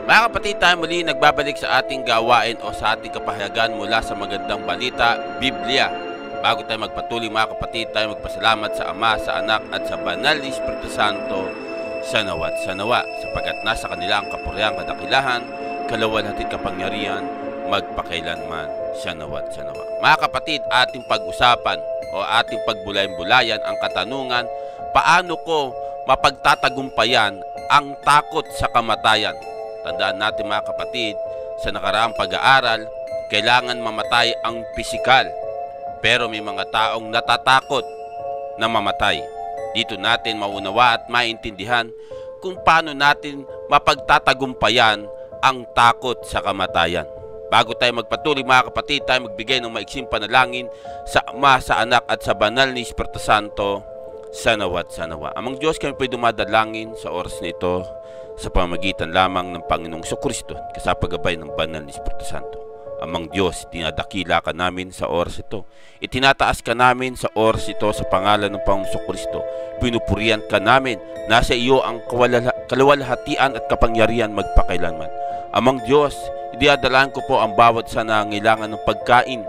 Mga kapatid, tayo muli nagbabalik sa ating gawain o sa ating kapahayagan mula sa magandang balita, Biblia. Bago tayo magpatuloy mga kapatid, tayo magpasalamat sa Ama, sa Anak at sa Banal na Espiritu Santo sa nawa't sa nawa, sapagkat nasa kanila ang kapurihan, kadakilahan, kalawalhatian, kapangyarihan, magpakailanman sa nawa't sa nawa. Mga kapatid, ating pag-usapan o ating pagbulayan-bulayan ang katanungan, paano ko mapagtatagumpayan ang takot sa kamatayan? Tandaan natin mga kapatid, sa nakaraang pag-aaral, kailangan mamatay ang pisikal. Pero may mga taong natatakot na mamatay. Dito natin maunawa at maintindihan kung paano natin mapagtatagumpayan ang takot sa kamatayan. Bago tayo magpatuloy mga kapatid, tayo magbigay ng maiksing panalangin sa Ama, sa Anak at sa Banal na Espiritu Santo sa nawa't sa nawa. Amang Diyos, kami po'y dumadalangin sa oras na ito sa pamamagitan lamang ng Panginoong Jesucristo kasapagabay ng Banal na Espiritu Santo. Amang Diyos, dinadakila ka namin sa oras ito. Itinataas ka namin sa oras ito sa pangalan ng Panginoong Jesucristo. Pinupurihan ka namin. Nasa iyo ang kalawalhatian at kapangyarihan magpakailanman. Amang Diyos, idinadalaan ko po ang bawat sa nangangailangan ng pagkain,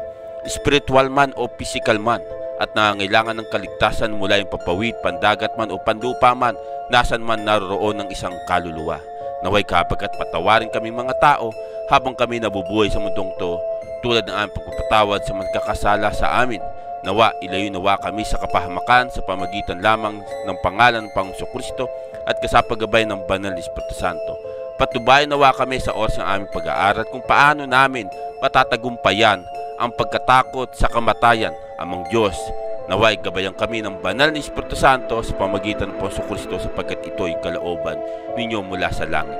spiritual man o physical man, at nangangailangan ng kaligtasan mula yung papawid, pandagat man o panlupa man, nasan man naroon ng isang kaluluwa. Naway kapagkat patawarin kami mga tao habang kami nabubuhay sa mundong to, tulad ng aming pagpapatawad sa magkakasala sa amin. Nawa, ilayo nawa kami sa kapahamakan sa pamagitan lamang ng pangalan ng Panginoong Jesucristo at kasapagabay ng Banal na Espiritu Santo. Patubayan nawa kami sa oras ng aming pag-aaral kung paano namin matatagumpayan ang pagkatakot sa kamatayan. Amang Diyos, naway gabayan kami ng Banal na Espiritu Santo sa pamagitan ng Panginoong Jesucristo sapagkat ito'y kalooban ninyo mula sa langit.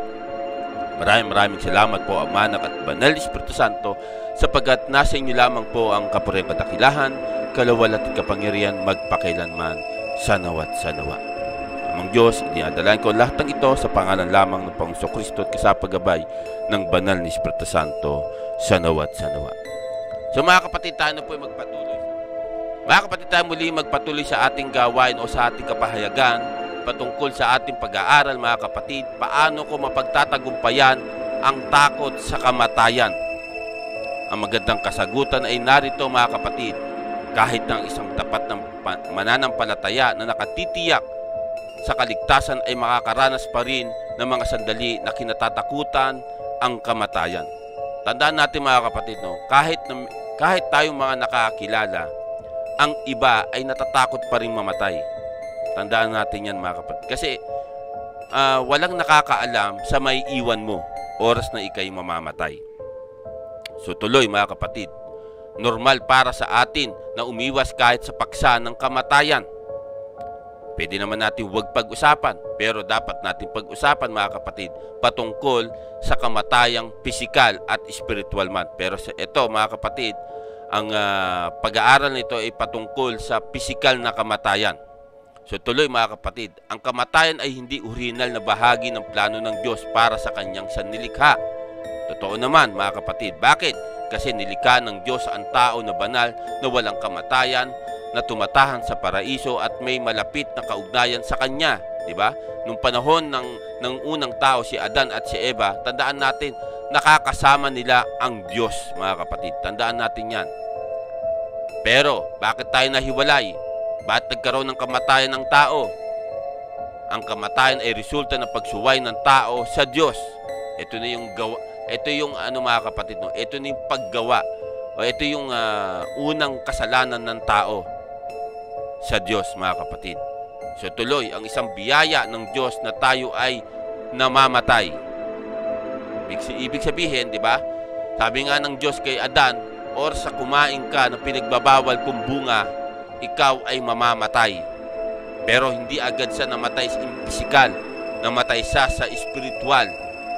Maraming salamat po Ama, Anak at Banal na Espiritu Santo sapagkat nasa inyo lamang po ang kapurihan, kadakilahan, kalawalhatian at kapangyarihan magpakailanman sa nawa't sa nawa. Amang Diyos, idinadalangin ko lahat ng ito sa pangalan lamang ng Panginoong Jesucristo at kasapagabay ng Banal na Espiritu Santo sa nawa't sa nawa. So mga kapatid, tayo na po ay magpatuloy. Mga kapatid, tayo muli magpatuloy sa ating gawain o sa ating kapahayagan patungkol sa ating pag-aaral mga kapatid, paano ko mapagtatagumpayan ang takot sa kamatayan. Ang magandang kasagutan ay narito mga kapatid, kahit ng isang tapat ng mananampalataya na nakatitiyak sa kaligtasan ay makakaranas pa rin ng mga sandali na kinatatakutan ang kamatayan. Tandaan natin mga kapatid, no? Kahit tayong mga nakakilala, ang iba ay natatakot pa rin mamatay. Tandaan natin yan mga kapatid. Kasi walang nakakaalam sa may iwan mo oras na ikay mamamatay. So tuloy mga kapatid, normal para sa atin na umiwas kahit sa paksa ng kamatayan. Pwede naman natin huwag pag-usapan, pero dapat natin pag-usapan mga kapatid patungkol sa kamatayang pisikal at spiritual man. Pero ito mga kapatid, ang pag-aaral nito ay patungkol sa pisikal na kamatayan. So tuloy mga kapatid, ang kamatayan ay hindi orihinal na bahagi ng plano ng Diyos para sa kanyang sanlilikha. Totoo naman mga kapatid. Bakit? Kasi nilikha ng Diyos ang tao na banal na walang kamatayan, na tumatahan sa paraiso at may malapit na kaugnayan sa kanya, di ba? Nung panahon ng unang tao, si Adan at si Eva, tandaan natin, nakakasama nila ang Diyos, mga kapatid. Tandaan natin yan. Pero, bakit tayo nahiwalay? Bakit nagkaroon ng kamatayan ng tao? Ang kamatayan ay resulta ng pagsuway ng tao sa Diyos. Ito na yung gawa. Ito yung mga kapatid, no? Ito na yung paggawa. O ito yung unang kasalanan ng tao sa Diyos, mga kapatid. So tuloy, ang isang biyaya ng Diyos na tayo ay namamatay. Ibig sabihin, di ba? Sabi nga ng Diyos kay Adan, or sa kumain ka ng pinagbabawal kong bunga, ikaw ay mamamatay. Pero hindi agad siya namatay sa pisikal, namatay siya sa espiritual,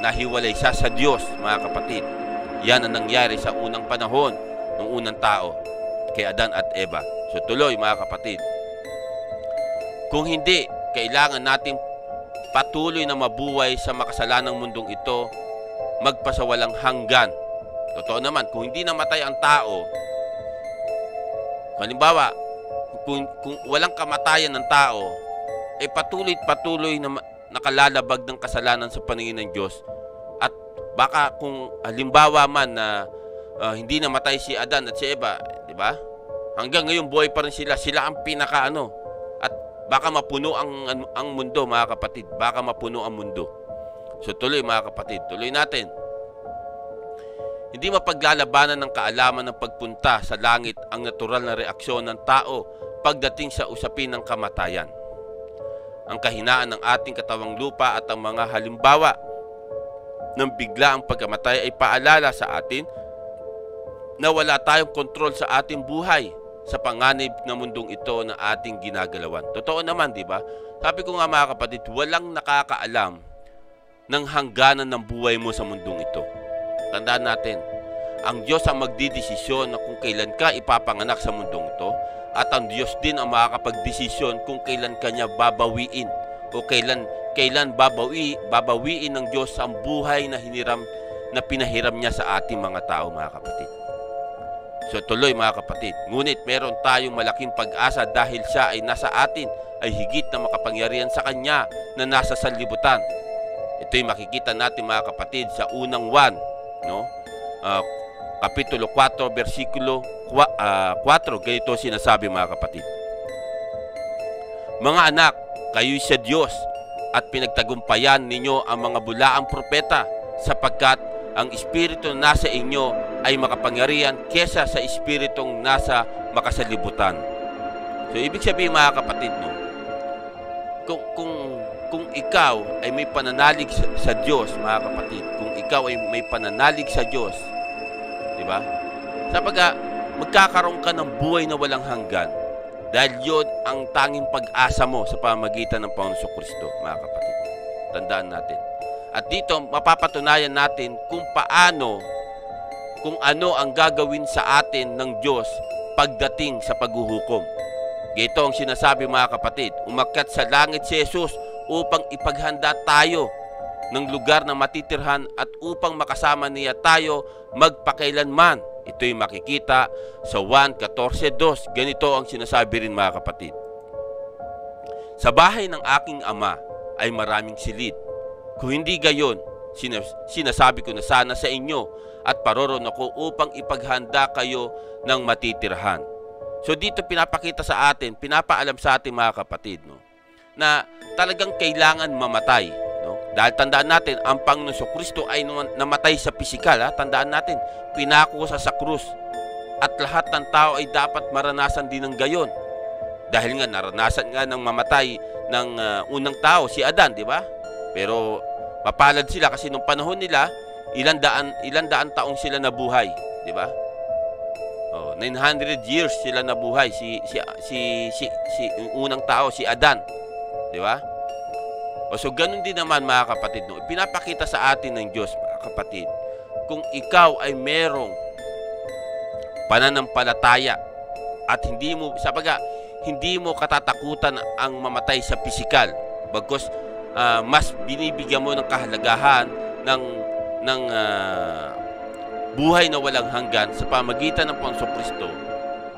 nahiwalay siya sa Diyos, mga kapatid. Yan ang nangyari sa unang panahon ng unang tao, kay Adan at Eva. So tuloy mga kapatid, kung hindi, kailangan natin patuloy na mabuhay sa makasalanang mundong ito, magpasawalang hanggan. Totoo naman, kung hindi namatay ang tao, halimbawa, kung walang kamatayan ng tao, patuloy na nakalalabag ng kasalanan sa paningin ng Diyos, at Baka kung halimbawa man na hindi namatay si Adan at si Eva, di ba? Hanggang ngayon buhay pa rin sila. Sila ang pinakaano. At baka mapuno ang mundo, mga kapatid. Baka mapuno ang mundo. So tuloy, mga kapatid. Tuloy natin. Hindi mapaglalabanan ng kaalaman ng pagpunta sa langit ang natural na reaksyon ng tao pagdating sa usapin ng kamatayan. Ang kahinaan ng ating katawang lupa at ang mga halimbawa ng bigla ang pagkamatay ay paalala sa atin na wala tayong kontrol sa ating buhay sa panganib na mundong ito na ating ginagalawan. Totoo naman, di ba? Sabi ko nga, mga kapatid, walang nakakaalam ng hangganan ng buhay mo sa mundong ito. Tandaan natin, ang Diyos ang magdidesisyon na kung kailan ka ipapanganak sa mundong ito, at ang Diyos din ang makakapagdesisyon kung kailan kanya babawiin o kailan babawiin ng Diyos ang buhay na pinahiram niya sa ating mga tao, mga kapatid. So tuloy, mga kapatid, ngunit meron tayong malaking pag-asa dahil siya ay nasa atin, ay higit na makapangyarihan sa kanya na nasa sanlibutan. Ito'y makikita natin, mga kapatid, sa unang Juan, no? Kapitulo 4, versikulo 4, ganito sinasabi, mga kapatid. Mga anak, kayo'y sa Diyos at pinagtagumpayan ninyo ang mga bulaang propeta, sapagkat ang espiritu na nasa inyo ay makapangyarihan kesa sa espiritong nasa makasalibutan. So ibig sabihin, mga kapatid, no, kung ikaw ay may pananalig sa Diyos, mga kapatid, kung ikaw ay may pananalig sa Diyos, di ba? Sapagkat magkakaroon ka ng buhay na walang hanggan, dahil yun ang tanging pag-asa mo sa pamamagitan ng Panginoon Kristo, mga kapatid. Tandaan natin. At dito mapapatunayan natin kung ano ang gagawin sa atin ng Diyos pagdating sa paghuhukom. Ito ang sinasabi, mga kapatid, umakyat sa langit si Jesus upang ipaghanda tayo ng lugar na matitirhan at upang makasama niya tayo magpakailanman. Ito'y makikita sa Juan 14:2. Ganito ang sinasabi rin, mga kapatid. Sa bahay ng aking ama ay maraming silid. Kung hindi gayon, sinasabi ko na sana sa inyo at paroron ako upang ipaghanda kayo ng matitirhan. So dito pinapakita sa atin, pinapaalam sa atin, mga kapatid, no, na talagang kailangan mamatay, no? Dahil tandaan natin, ang Panginoon Kristo ay namatay sa pisikal, ha? Tandaan natin, pinako sa krus. At lahat ng tao ay dapat maranasan din ng gayon. Dahil nga naranasan nga ng mamatay ng unang tao, si Adan, di ba? Pero mapalad sila kasi nung panahon nila, ilan daan taong sila nabuhay, di ba? 900 years sila nabuhay, si unang tao, si Adan, di ba? So ganun din naman, mga kapatid, no? Pinapakita sa atin ng Diyos, mga kapatid, kung ikaw ay merong pananampalataya at hindi mo katatakutan ang mamatay sa pisikal, bagkus mas binibigyan mo ng kahalagahan ng buhay na walang hanggan sa pamagitan ng Panginoon Kristo,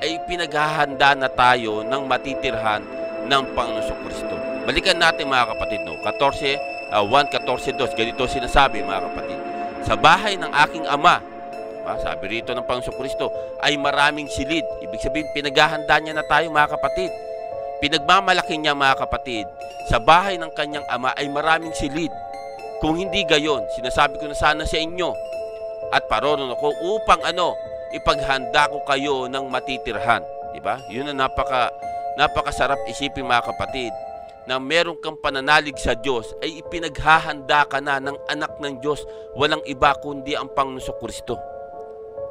ay pinaghahanda na tayo ng matitirhan ng Panginoon Kristo. Balikan natin, mga kapatid, no? 1:14-2, ganito sinasabi, mga kapatid. Sa bahay ng aking ama, sabi rito ng Panginoon Kristo, ay maraming silid. Ibig sabihin, pinaghahanda niya na tayo, mga kapatid. Pinagmamalaki niya, mga kapatid, sa bahay ng kanyang ama ay maraming silid. Kung hindi gayon, sinasabi ko na sana sa inyo at paroron ako upang ipaghanda ko kayo ng matitirhan. Diba? Yun ang napakasarap isipin, mga kapatid, na meron kang pananalig sa Diyos ay ipinaghahanda ka na ng anak ng Diyos, walang iba kundi ang Panginoon Kristo.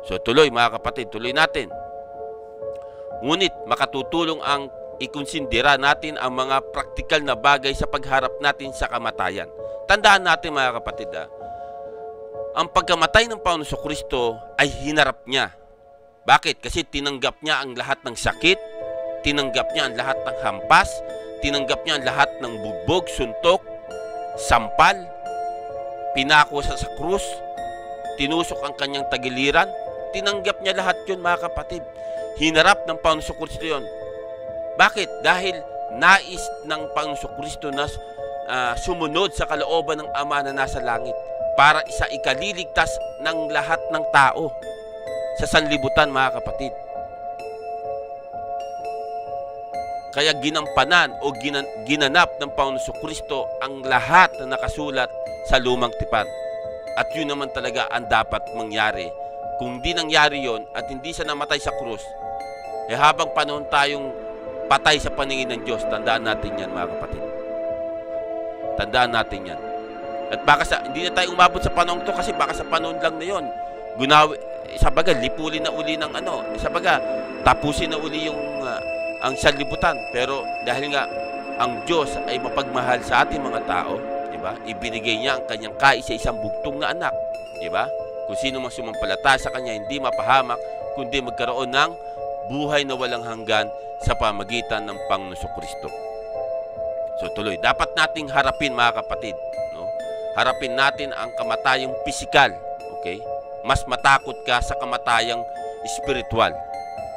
So tuloy, mga kapatid, tuloy natin. Ngunit makatutulong ang ikonsidera natin ang mga praktikal na bagay sa pagharap natin sa kamatayan. Tandaan natin, mga kapatid, ang pagkamatay ng Panginoon Kristo ay hinarap niya. Bakit? Kasi tinanggap niya ang lahat ng sakit, tinanggap niya ang lahat ng hampas, tinanggap niya ang lahat ng bugbog, suntok, sampal, pinako sa krus, tinusok ang kanyang tagiliran. Tinanggap niya lahat yun, mga kapatid. Hinarap ng Panginoon Kristo yun. Bakit? Dahil nais ng Panginoon Kristo na sumunod sa kalooban ng Ama na nasa langit para sa ikaliligtas ng lahat ng tao sa sanlibutan, mga kapatid. Kaya ginampanan o ginanap ng Panginoong Kristo ang lahat na nakasulat sa lumang tipan. At yun naman talaga ang dapat mangyari. Kung di nangyari yon at hindi siya namatay sa krus, habang panahon tayong patay sa paningin ng Diyos, tandaan natin yan, mga kapatid. Tandaan natin yan. At baka hindi na tayo umabot sa panahon to, kasi baka sa panahon lang na yon, sabaga, lipulin na uli ng sabaga, tapusin na uli yung ang sanlibutan. Pero dahil nga ang Diyos ay mapagmahal sa ating mga tao, di ba? Ibinigay niya ang kanyang kaisa-isang bugtong na anak, di ba? Kung sino mang sumampalataya sa kanya, hindi mapahamak, kundi magkaroon ng buhay na walang hanggan sa pamagitan ng Panginoong Kristo. So tuloy, dapat nating harapin, mga kapatid, no? Harapin natin ang kamatayang pisikal, okay? Mas matakot ka sa kamatayang espiritual.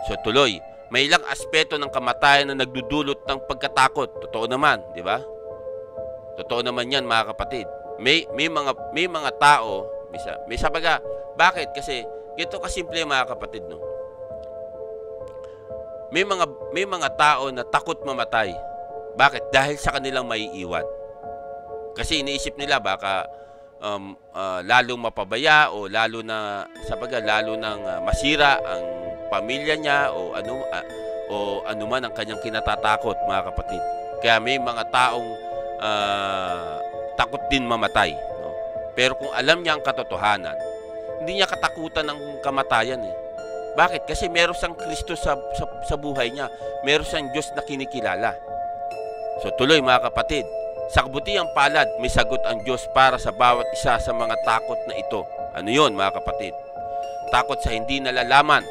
So tuloy, may ilang aspeto ng kamatayan na nagdudulot ng pagkatakot. Totoo naman, di ba? Totoo naman 'yan, mga kapatid. May mga tao, may sabaga, bakit? Kasi gito kasimple, mga kapatid, no. May mga tao na takot mamatay. Bakit? Dahil sa kanilang maiiwan. Kasi iniisip nila baka lalong mapabaya o lalo nang masira ang pamilya niya o ano man ang kanyang kinatatakot, mga kapatid. Kaya may mga taong takot din mamatay, no? Pero kung alam niya ang katotohanan, hindi niya katakutan ng kamatayan, eh. Bakit? Kasi meron siyang Kristo sa buhay niya. Meron siyang Diyos na kinikilala. So tuloy, mga kapatid, sa kabutihang palad, may sagot ang Diyos para sa bawat isa sa mga takot na ito. Ano yun, mga kapatid? Takot sa hindi nalalaman.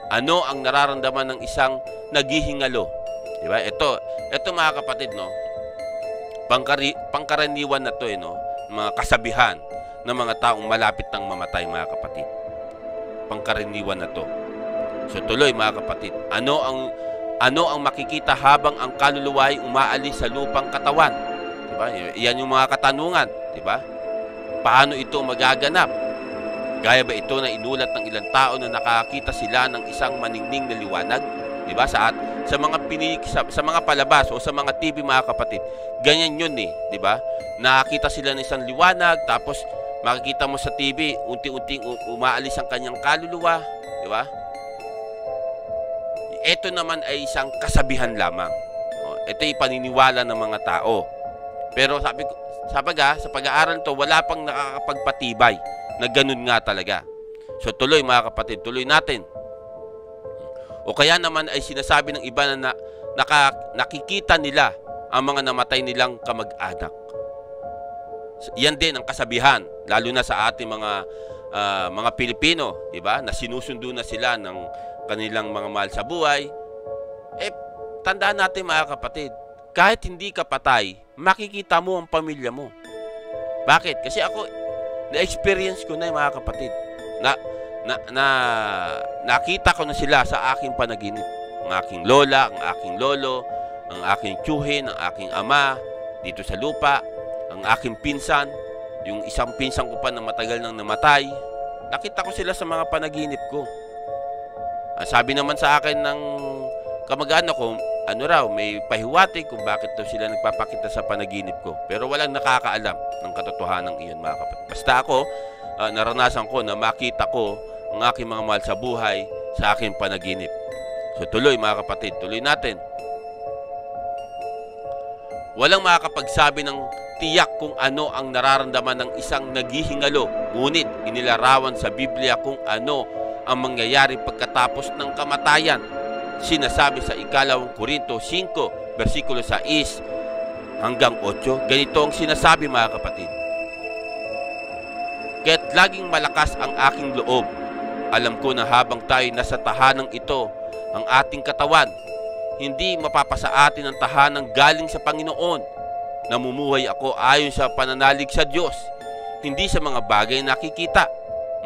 Ano ang nararamdaman ng isang naghihingalo? Diba? Ito mga kapatid, no? Pangkaraniwan na to, no? Mga kasabihan ng mga taong malapit ng mamatay, mga kapatid. Pangkaraniwan na to. So tuloy, mga kapatid, ano ang makikita habang ang kaluluwa ay umaalis sa lupang katawan? Diba? Yan yung mga katanungan, diba? Paano ito magaganap? Gaya ba ito na inulat ng ilang tao na nakakita sila ng isang maningning na liwanag? Diba? Sa mga palabas o sa mga TV, mga kapatid, ganyan yun, eh, diba? Nakakita sila ng isang liwanag, tapos makikita mo sa TV, unti-unting umaalis ang kanyang kaluluwa, diba? Ito naman ay isang kasabihan lamang. Ito ay paniniwala ng mga tao. Pero sa pag-aaral to, wala pang nakakapagpatibay na ganun nga talaga. So tuloy, mga kapatid, tuloy natin. O kaya naman ay sinasabi ng iba na nakikita nila ang mga namatay nilang kamag-anak. Yan din ang kasabihan, lalo na sa ating mga Pilipino, di ba? Na sinusundo na sila ng kanilang mga mahal sa buhay. Tandaan natin, mga kapatid, kahit hindi ka patay, makikita mo ang pamilya mo. Bakit? Kasi ako, na-experience ko na, mga kapatid. Nakita ko na sila sa aking panaginip. Ang aking lola, ang aking lolo, ang aking tiyuhin, ang aking ama dito sa lupa, ang aking pinsan, yung isang pinsan ko pa na matagal nang namatay. Nakita ko sila sa mga panaginip ko. Sabi naman sa akin ng kamag-anak ko, may pahiwatig kung bakit daw sila nagpapakita sa panaginip ko. Pero walang nakakaalam ng katotohanan iyon, mga kapatid. Basta ako, naranasan ko na makita ko ang aking mga mahal sa buhay sa aking panaginip. So tuloy, mga kapatid, tuloy natin. Walang makakapagsabi ng tiyak kung ano ang nararamdaman ng isang naghihingalo. Ngunit inilarawan sa Biblia kung ano ang mangyayari pagkatapos ng kamatayan. Sinasabi sa 2 Korinto 5, versikulo 6 hanggang 8. Ganito ang sinasabi, mga kapatid. Kaya't laging malakas ang aking loob. Alam ko na habang tayo nasa tahanang ito, ang ating katawan, hindi mapapasa atin ang tahanang galing sa Panginoon. Namumuhay ako ayon sa pananalig sa Diyos, hindi sa mga bagay na nakikita.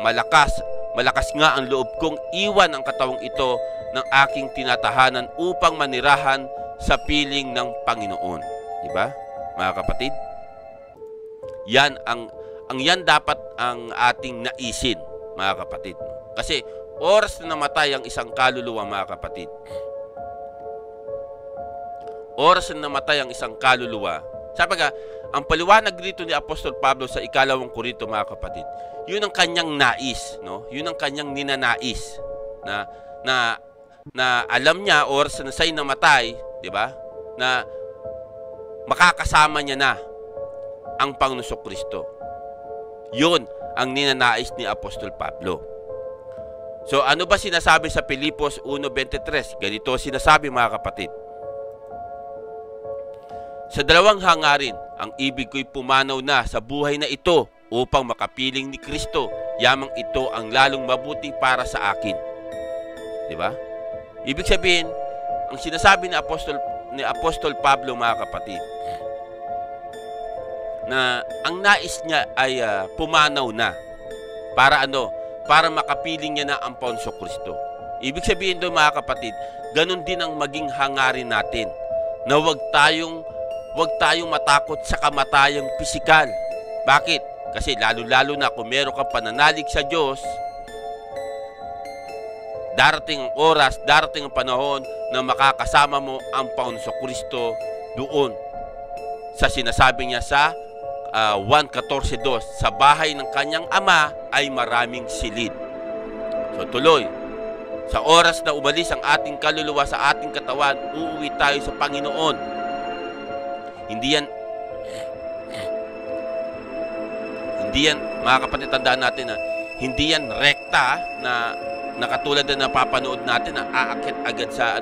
Malakas nga ang loob kong iwan ang katawang ito ng aking tinatahanan upang manirahan sa piling ng Panginoon. Diba, mga kapatid? Yan ang ang yan dapat ang ating naisin, mga kapatid. Kasi oras na namatay ang isang kaluluwa, mga kapatid. Oras na namatay ang isang kaluluwa. Sabi nga, ang paliwanag dito ni Apostol Pablo sa 2 Korinto, mga kapatid, yun ang kanyang nais, no? Yun ang kanyang ninanais na alam niya oras na siya'y namatay, di ba? Na makakasama niya na ang Panginoong Kristo. Yun ang ninanais ni Apostol Pablo. So ano ba sinasabi sa Filipos 1:23? Ganito sinasabi, mga kapatid. Sa dalawang hangarin, ang ibig ko'y pumanaw na sa buhay na ito upang makapiling ni Kristo. Yamang ito ang lalong mabuti para sa akin. Di ba? Ibig sabihin, ang sinasabi ni Apostol Pablo, mga kapatid, na ang nais niya ay pumanaw na para ano? Para makapiling niya na ang Panginoong Kristo. Ibig sabihin doon, mga kapatid, ganun din ang maging hangarin natin, na wag tayong matakot sa kamatayang pisikal. Bakit? Kasi lalo-lalo na kung meron kang pananalig sa Diyos, darating ang oras, darating ang panahon na makakasama mo ang Panginoong Kristo doon sa sinasabi niya sa 1:14, sa bahay ng kanyang ama ay maraming silid. So tuloy, sa oras na umalis ang ating kaluluwa sa ating katawan, uuwi tayo sa Panginoon. Hindi yan, mga kapatid, tandaan natin na hindi yan rekta na katulad na napapanood natin na aakit agad sa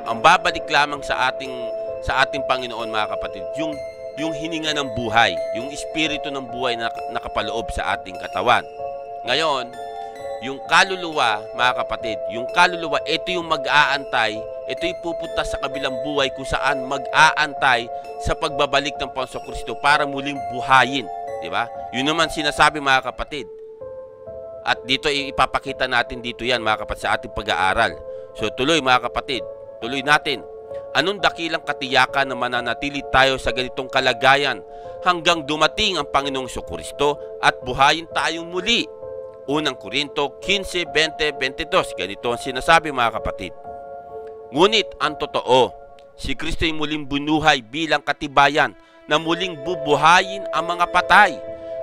ang babalik lamang sa ating Panginoon, mga kapatid, yung hininga ng buhay, yung espiritu ng buhay na nakapaloob sa ating katawan. Ngayon, yung kaluluwa, mga kapatid, yung kaluluwa, ito yung mag-aantay, ito yung pupunta sa kabilang buhay kung saan mag-aantay sa pagbabalik ng Panginoong Kristo para muling buhayin. Di ba? Yun naman sinasabi, mga kapatid. At dito ipapakita natin dito yan, mga kapatid, sa ating pag-aaral. So tuloy, mga kapatid, tuloy natin. Anong dakilang katiyakan na mananatili tayo sa ganitong kalagayan hanggang dumating ang Panginoong Kristo at buhayin tayong muli? Unang Korinto 15:20-22. Ganito ang sinasabi, mga kapatid. Ngunit ang totoo, si Kristo ay muling bunuhay bilang katibayan na muling bubuhayin ang mga patay.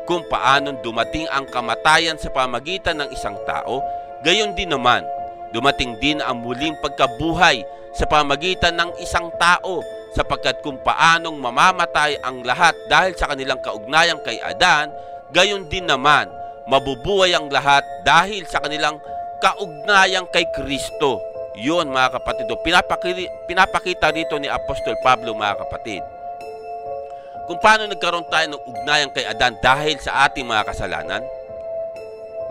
Kung paanong dumating ang kamatayan sa pamagitan ng isang tao, gayon din naman, dumating din ang muling pagkabuhay sa pamagitan ng isang tao, sapagkat kung paanong mamamatay ang lahat dahil sa kanilang kaugnayan kay Adan, gayon din naman, mabubuhay ang lahat dahil sa kanilang kaugnayan kay Kristo. Yun, mga kapatid, pinapakita dito ni Apostol Pablo, mga kapatid, kung paano nagkaroon tayo ng ugnayan kay Adan dahil sa ating mga kasalanan.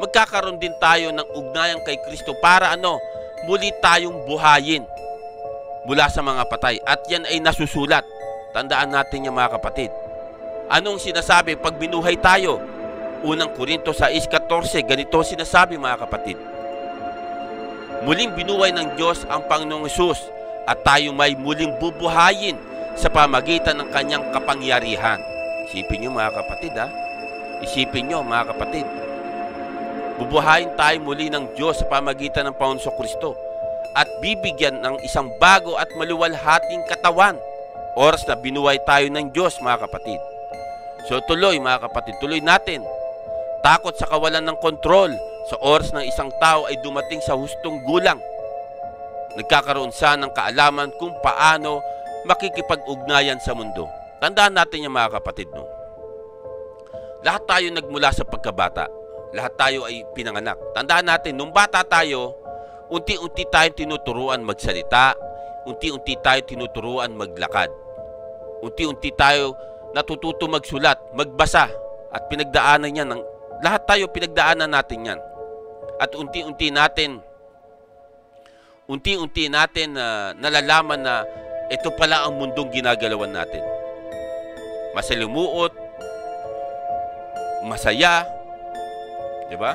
Magkakaroon din tayo ng ugnayan kay Kristo para muli tayong buhayin mula sa mga patay. At yan ay nasusulat. Tandaan natin yan, mga kapatid. Anong sinasabi pag binuhay tayo? Unang Korinto 6:14, ganito sinasabi, mga kapatid. Muling binuhay ng Diyos ang Panginoong Hesus at tayo may muling bubuhayin sa pamagitan ng kanyang kapangyarihan. Isipin nyo, mga kapatid, Isipin nyo, mga kapatid. Bubuhayin tayo muli ng Diyos sa pamagitan ng Panginoong Kristo at bibigyan ng isang bago at maluwalhating katawan. Oras na binuhay tayo ng Diyos, mga kapatid. So tuloy, mga kapatid, tuloy natin. Takot sa kawalan ng kontrol. Sa oras ng isang tao ay dumating sa hustong gulang. Nagkakaroon siya ng kaalaman kung paano makikipag-ugnayan sa mundo. Tandaan natin yung, mga kapatid, lahat tayo nagmula sa pagkabata. Lahat tayo ay pinanganak. Tandaan natin, nung bata tayo, unti-unti tayo tinuturuan magsalita, unti-unti tayo tinuturuan maglakad. Unti-unti tayo natututo magsulat, magbasa, at pinagdaanan yan. Lahat tayo pinagdaanan natin yan. At unti-unti natin nalalaman na ito pala ang mundong ginagalawan natin. Masalimuot, masaya, di ba?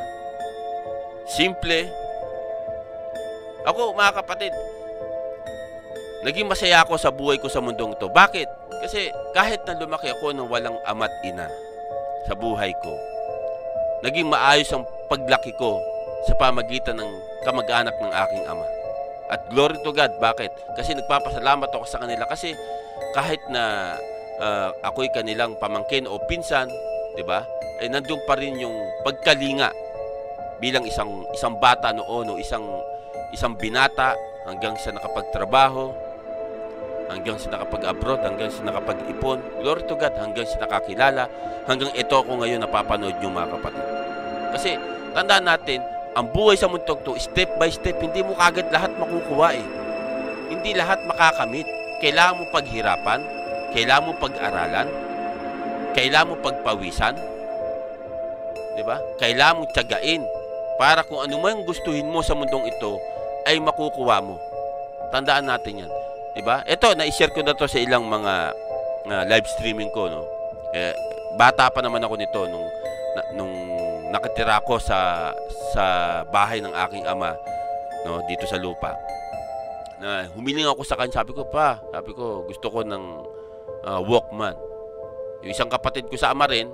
Simple. Ako, mga kapatid, naging masaya ako sa buhay ko sa mundong ito. Bakit? Kasi kahit na lumaki ako ng walang ama't ina sa buhay ko, naging maayos ang paglaki ko sa pamagitan ng kamag-anak ng aking ama. At glory to God. Bakit? Kasi nagpapasalamat ako sa kanila. Kasi kahit na ako'y kanilang pamangkin o pinsan, di ba? Ay nandun pa rin yung pagkalinga bilang isang bata noon o isang binata hanggang sa nakapagtrabaho, hanggang sa nakapag-abroad, hanggang sa nakapag-ipon. Glory to God, hanggang sa nakakilala, hanggang ito ako ngayon napapanood nyo mga kapatid. Kasi tandaan natin, ang buhay sa mundong to, step by step, hindi mo kagad lahat makukuha eh. Hindi lahat makakamit. Kailangan mo paghirapan, kailangan mo pag-aralan, kailangan mo pagpawisan, di ba? Kailangan mo tiyagain para kung ano man gustuhin mo sa mundong ito ay makukuha mo. Tandaan natin yan. Diba? Ito, na-share ko na to sa ilang mga live streaming ko, no? Bata pa naman ako nito nung nakatira ko sa bahay ng aking ama, no, dito sa lupa. Na humiling ako sa kanya, sabi ko, gusto ko ng Walkman. Yung isang kapatid ko sa ama rin,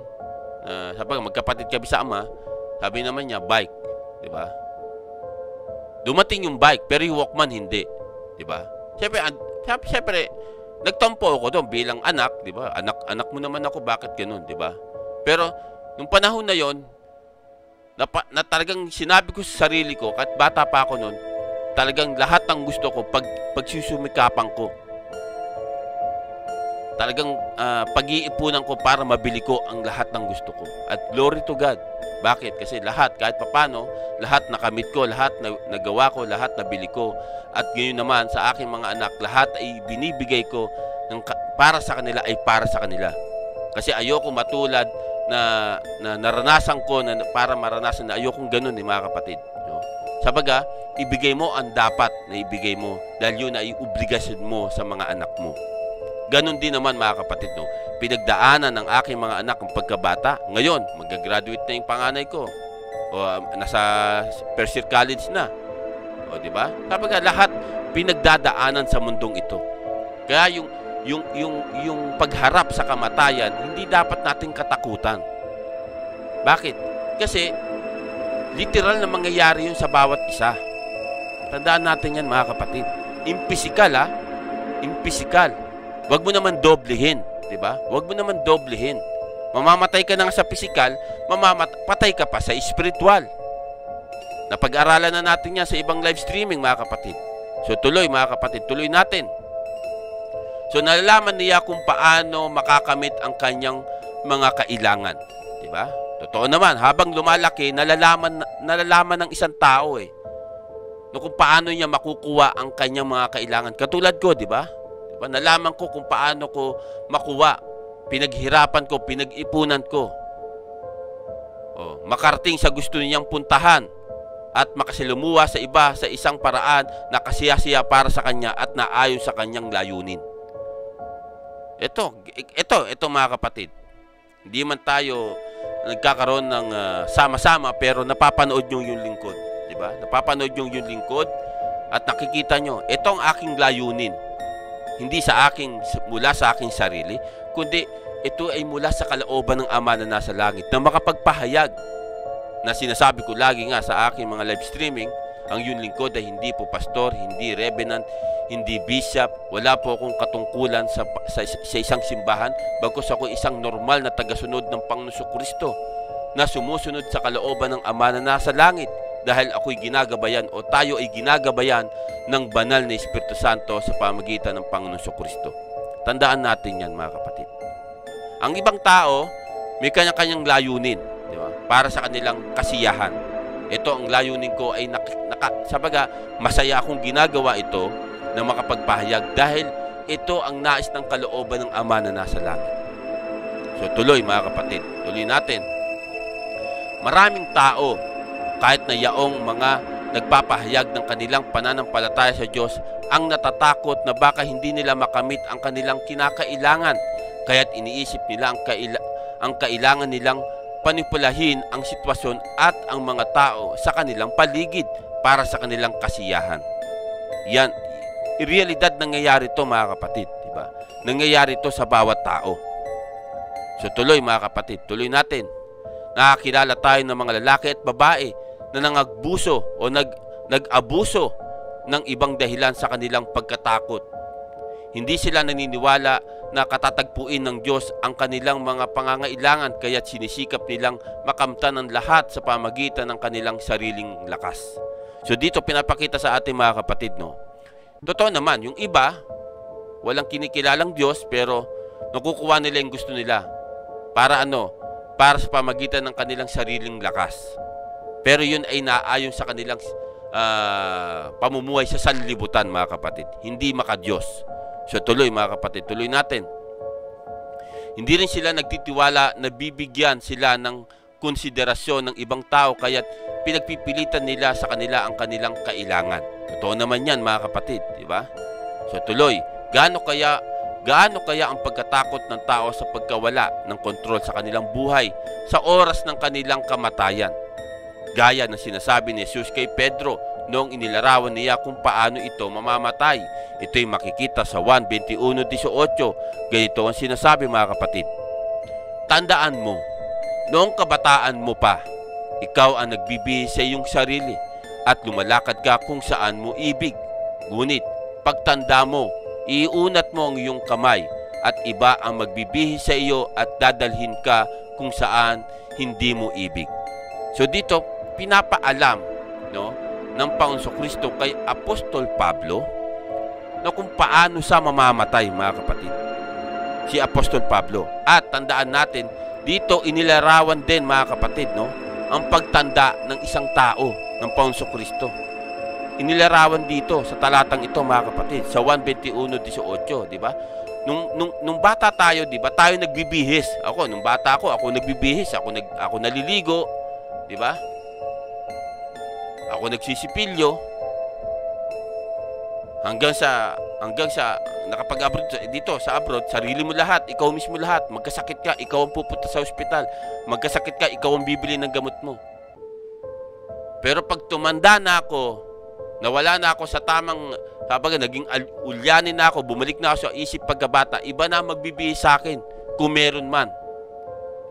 sabi ko, magkapatid kami sa ama, sabi naman niya, bike. Diba? Dumating yung bike, pero yung Walkman hindi. Diba? Siyempre, nagtampo ako doon bilang anak, di ba? Anak mo naman ako, bakit ganun, di ba? Pero, nung panahon na yon, na talagang sinabi ko sa sarili ko, kahit bata pa ako noon, talagang lahat ng gusto ko, pagsusumikapan ko. Talagang pag-iipunan ko para mabili ko ang lahat ng gusto ko. At glory to God. Bakit? Kasi lahat, kahit papano, lahat nakamit ko, lahat nagawa ko, lahat nabili ko. At ngayon naman, sa aking mga anak, lahat ay binibigay ko para sa kanila ay para sa kanila. Kasi ayoko matulad na naranasan ko, para maranasan na ayokong ganun mga kapatid. No? Sabaga, ibigay mo ang dapat na ibigay mo dahil yun ay obligasyon mo sa mga anak mo. Ganon din naman mga kapatid, no? Pinagdaanan ng aking mga anak ang pagkabata. Ngayon, mag-graduate na yung panganay ko. O nasa first year college na. O di ba? Sabi lahat pinagdadaanan sa mundong ito. Kaya yung pagharap sa kamatayan, hindi dapat nating katakutan. Bakit? Kasi literal na mangyayari yun sa bawat isa. Tandaan natin yan mga kapatid. Impisikal ha? Impisikal. Huwag mo naman doblehin, di ba? Huwag mo naman doblehin. Mamamatay ka na sa pisikal, patay ka pa sa spiritual. Napag-aralan na natin yan sa ibang live streaming, mga kapatid. So tuloy, mga kapatid, tuloy natin. So nalalaman niya kung paano makakamit ang kanyang mga kailangan, di ba? Totoo naman, habang lumalaki, nalalaman ng isang tao no, kung paano niya makukuha ang kanyang mga kailangan. Katulad ko, di ba? Nalaman ko kung paano ko makuha. Pinaghirapan ko, pinag-ipunan ko. Makarating sa gusto niyang puntahan at makasilumuha sa iba sa isang paraan na kasiya-siya para sa kanya at naayon sa kanyang layunin. Ito mga kapatid. Hindi man tayo nagkakaroon ng sama-sama pero napapanood nyo yung lingkod. Diba? Napapanood nyo yung lingkod at nakikita nyo, ito ang aking layunin. Hindi mula sa aking sarili, kundi ito ay mula sa kalooban ng Ama na nasa langit na makapagpahayag na sinasabi ko lagi nga sa aking mga live streaming, ang yun lingkod ay hindi po pastor, hindi revenant, hindi bishop, wala po akong katungkulan sa isang simbahan, bagkus ako isang normal na tagasunod ng Panginoon Kristo na sumusunod sa kalooban ng Ama na nasa langit. Dahil ako'y ginagabayan o tayo ay ginagabayan ng banal na Espiritu Santo sa pamagitan ng Panginoon Kristo. Tandaan natin yan mga kapatid. Ang ibang tao, may kanya-kanyang layunin, di ba? Para sa kanilang kasiyahan. Ito ang layunin ko ay sabaga, masaya akong ginagawa ito na makapagpahayag dahil ito ang nais ng kalooban ng Ama na nasa langit. So tuloy mga kapatid, tuloy natin. Maraming tao, kahit na yaong mga nagpapahayag ng kanilang pananampalataya sa Diyos, ang natatakot na baka hindi nila makamit ang kanilang kinakailangan. Kaya't iniisip nila ang kailangan nilang panipulahin ang sitwasyon at ang mga tao sa kanilang paligid para sa kanilang kasiyahan. Yan, realidad nangyayari ito mga kapatid, diba? Nangyayari ito sa bawat tao. So tuloy mga kapatid, tuloy natin. Nakakilala tayo ng mga lalaki at babae na nang-abuso o nag-abuso ng ibang dahilan sa kanilang pagkatakot. Hindi sila naniniwala na katatagpuin ng Diyos ang kanilang mga pangangailangan, kaya't sinisikap nilang makamtan ang lahat sa pamagitan ng kanilang sariling lakas. So dito pinapakita sa ating mga kapatid, no? Totoo naman, yung iba, walang kinikilalang Diyos pero nakukuha nila yung gusto nila. Para ano? Para sa pamagitan ng kanilang sariling lakas. Pero yun ay naayon sa kanilang pamumuhay sa sanlibutan, mga kapatid. Hindi maka-Diyos. So tuloy mga kapatid, tuloy natin. Hindi rin sila nagtitiwala na bibigyan sila ng konsiderasyon ng ibang tao, kaya't pinagpipilitan nila sa kanila ang kanilang kailangan. Totoo naman yan mga kapatid, di ba? So tuloy, gaano kaya ang pagkatakot ng tao sa pagkawala ng kontrol sa kanilang buhay sa oras ng kanilang kamatayan? Gaya ng sinasabi ni Jesus kay Pedro noong inilarawan niya kung paano ito mamamatay. Ito'y makikita sa 1:21-18. Ganito ang sinasabi mga kapatid. Tandaan mo, noong kabataan mo pa, ikaw ang nagbibihis sa iyong sarili at lumalakad ka kung saan mo ibig. Ngunit pagtanda mo, iunat mo ang iyong kamay at iba ang magbibihis sa iyo at dadalhin ka kung saan hindi mo ibig. So dito, pinapaalam, no, ng Panginoong Kristo kay Apostol Pablo na kung paano sa mamamatay, mga kapatid. Si Apostol Pablo. At tandaan natin, dito inilarawan din, mga kapatid, no, ang pagtanda ng isang tao ng Panginoong Kristo. Inilarawan dito sa talatang ito, mga kapatid, sa 1:21-18, di ba? Nung bata tayo, di ba, tayo nagbibihis. Nung bata ako nagbibihis, ako naliligo, di ba? Ako nagsisipilyo hanggang sa nakapag-abroad dito sa abroad, sarili mo lahat, ikaw mismo lahat. Magkasakit ka, ikaw ang pupunta sa ospital. Magkasakit ka, ikaw ang bibili ng gamot mo. Pero pag tumanda na ako, nawala na ako sa tamang, naging ulyanin na ako, bumalik na ako sa isip pagkabata, iba na magbibihis sa akin kung meron man.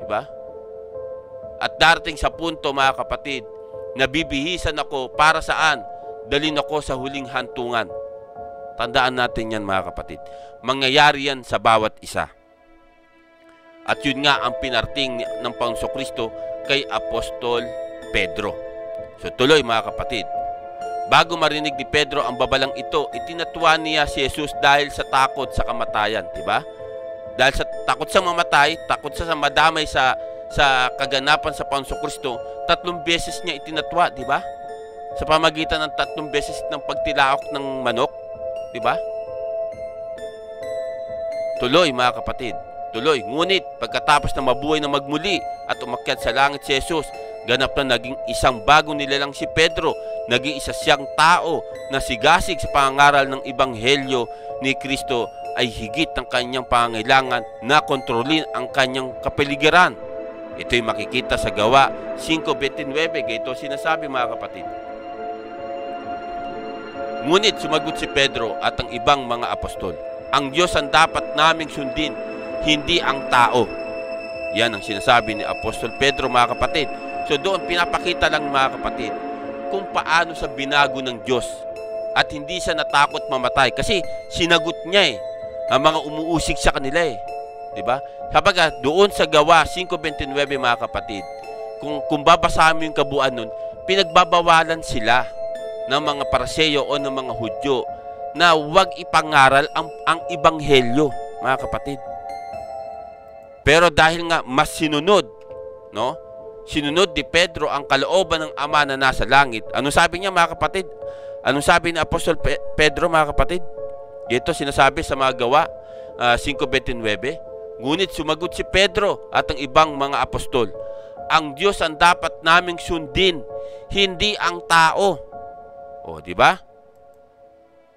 Diba? At darating sa punto, mga kapatid, nabibihisan ako para saan? Dalhin ako sa huling hantungan. Tandaan natin yan, mga kapatid. Mangyayari yan sa bawat isa. At yun nga ang pinarting ng Panginoong Kristo kay Apostol Pedro. So tuloy, mga kapatid. Bago marinig ni Pedro ang babalang ito, itinatuwa niya si Jesus dahil sa takot sa kamatayan. Diba? Dahil sa takot sa mamatay, takot sa madamay sa kaganapan sa Panginoong Kristo, 3 beses niya itinatwa, di ba? Sa pamagitan ng 3 beses ng pagtilaok ng manok, di ba? Tuloy, mga kapatid, tuloy. Ngunit pagkatapos na mabuhay na magmuli at umakyat sa langit si Jesus, ganap na naging isang bagong nilalang si Pedro. Naging isa siyang tao na sigasig sa pangangaral ng Ebanghelyo ni Kristo ay higit ng kanyang pangangailangan na kontrolin ang kanyang kapaligiran. Ito'y makikita sa Gawa 5:29. Ito sinasabi, mga kapatid. Ngunit sumagot si Pedro at ang ibang mga apostol, ang Diyos ang dapat naming sundin, hindi ang tao. Yan ang sinasabi ni Apostol Pedro, mga kapatid. So doon pinapakita lang, mga kapatid, kung paano sa binago ng Diyos at hindi siya natakot mamatay. Kasi sinagot niya ang mga umuusig sa kanila Diba? Sabaga, doon sa Gawa 5:29, mga kapatid, kung babasahin mo yung kabuuan nun, pinagbabawalan sila ng mga Pariseo o ng mga Hudyo na huwag ipangaral ang Ebanghelyo, mga kapatid. Pero dahil nga mas sinunod, no? Sinunod ni Pedro ang kalooban ng Ama na nasa langit. Anong sabi niya, mga kapatid? Anong sabi ni Apostol Pedro, mga kapatid? Ito sinasabi sa mga Gawa 5:29. Ngunit sumagot si Pedro at ang ibang mga apostol, ang Diyos ang dapat naming sundin, hindi ang tao. O, di ba?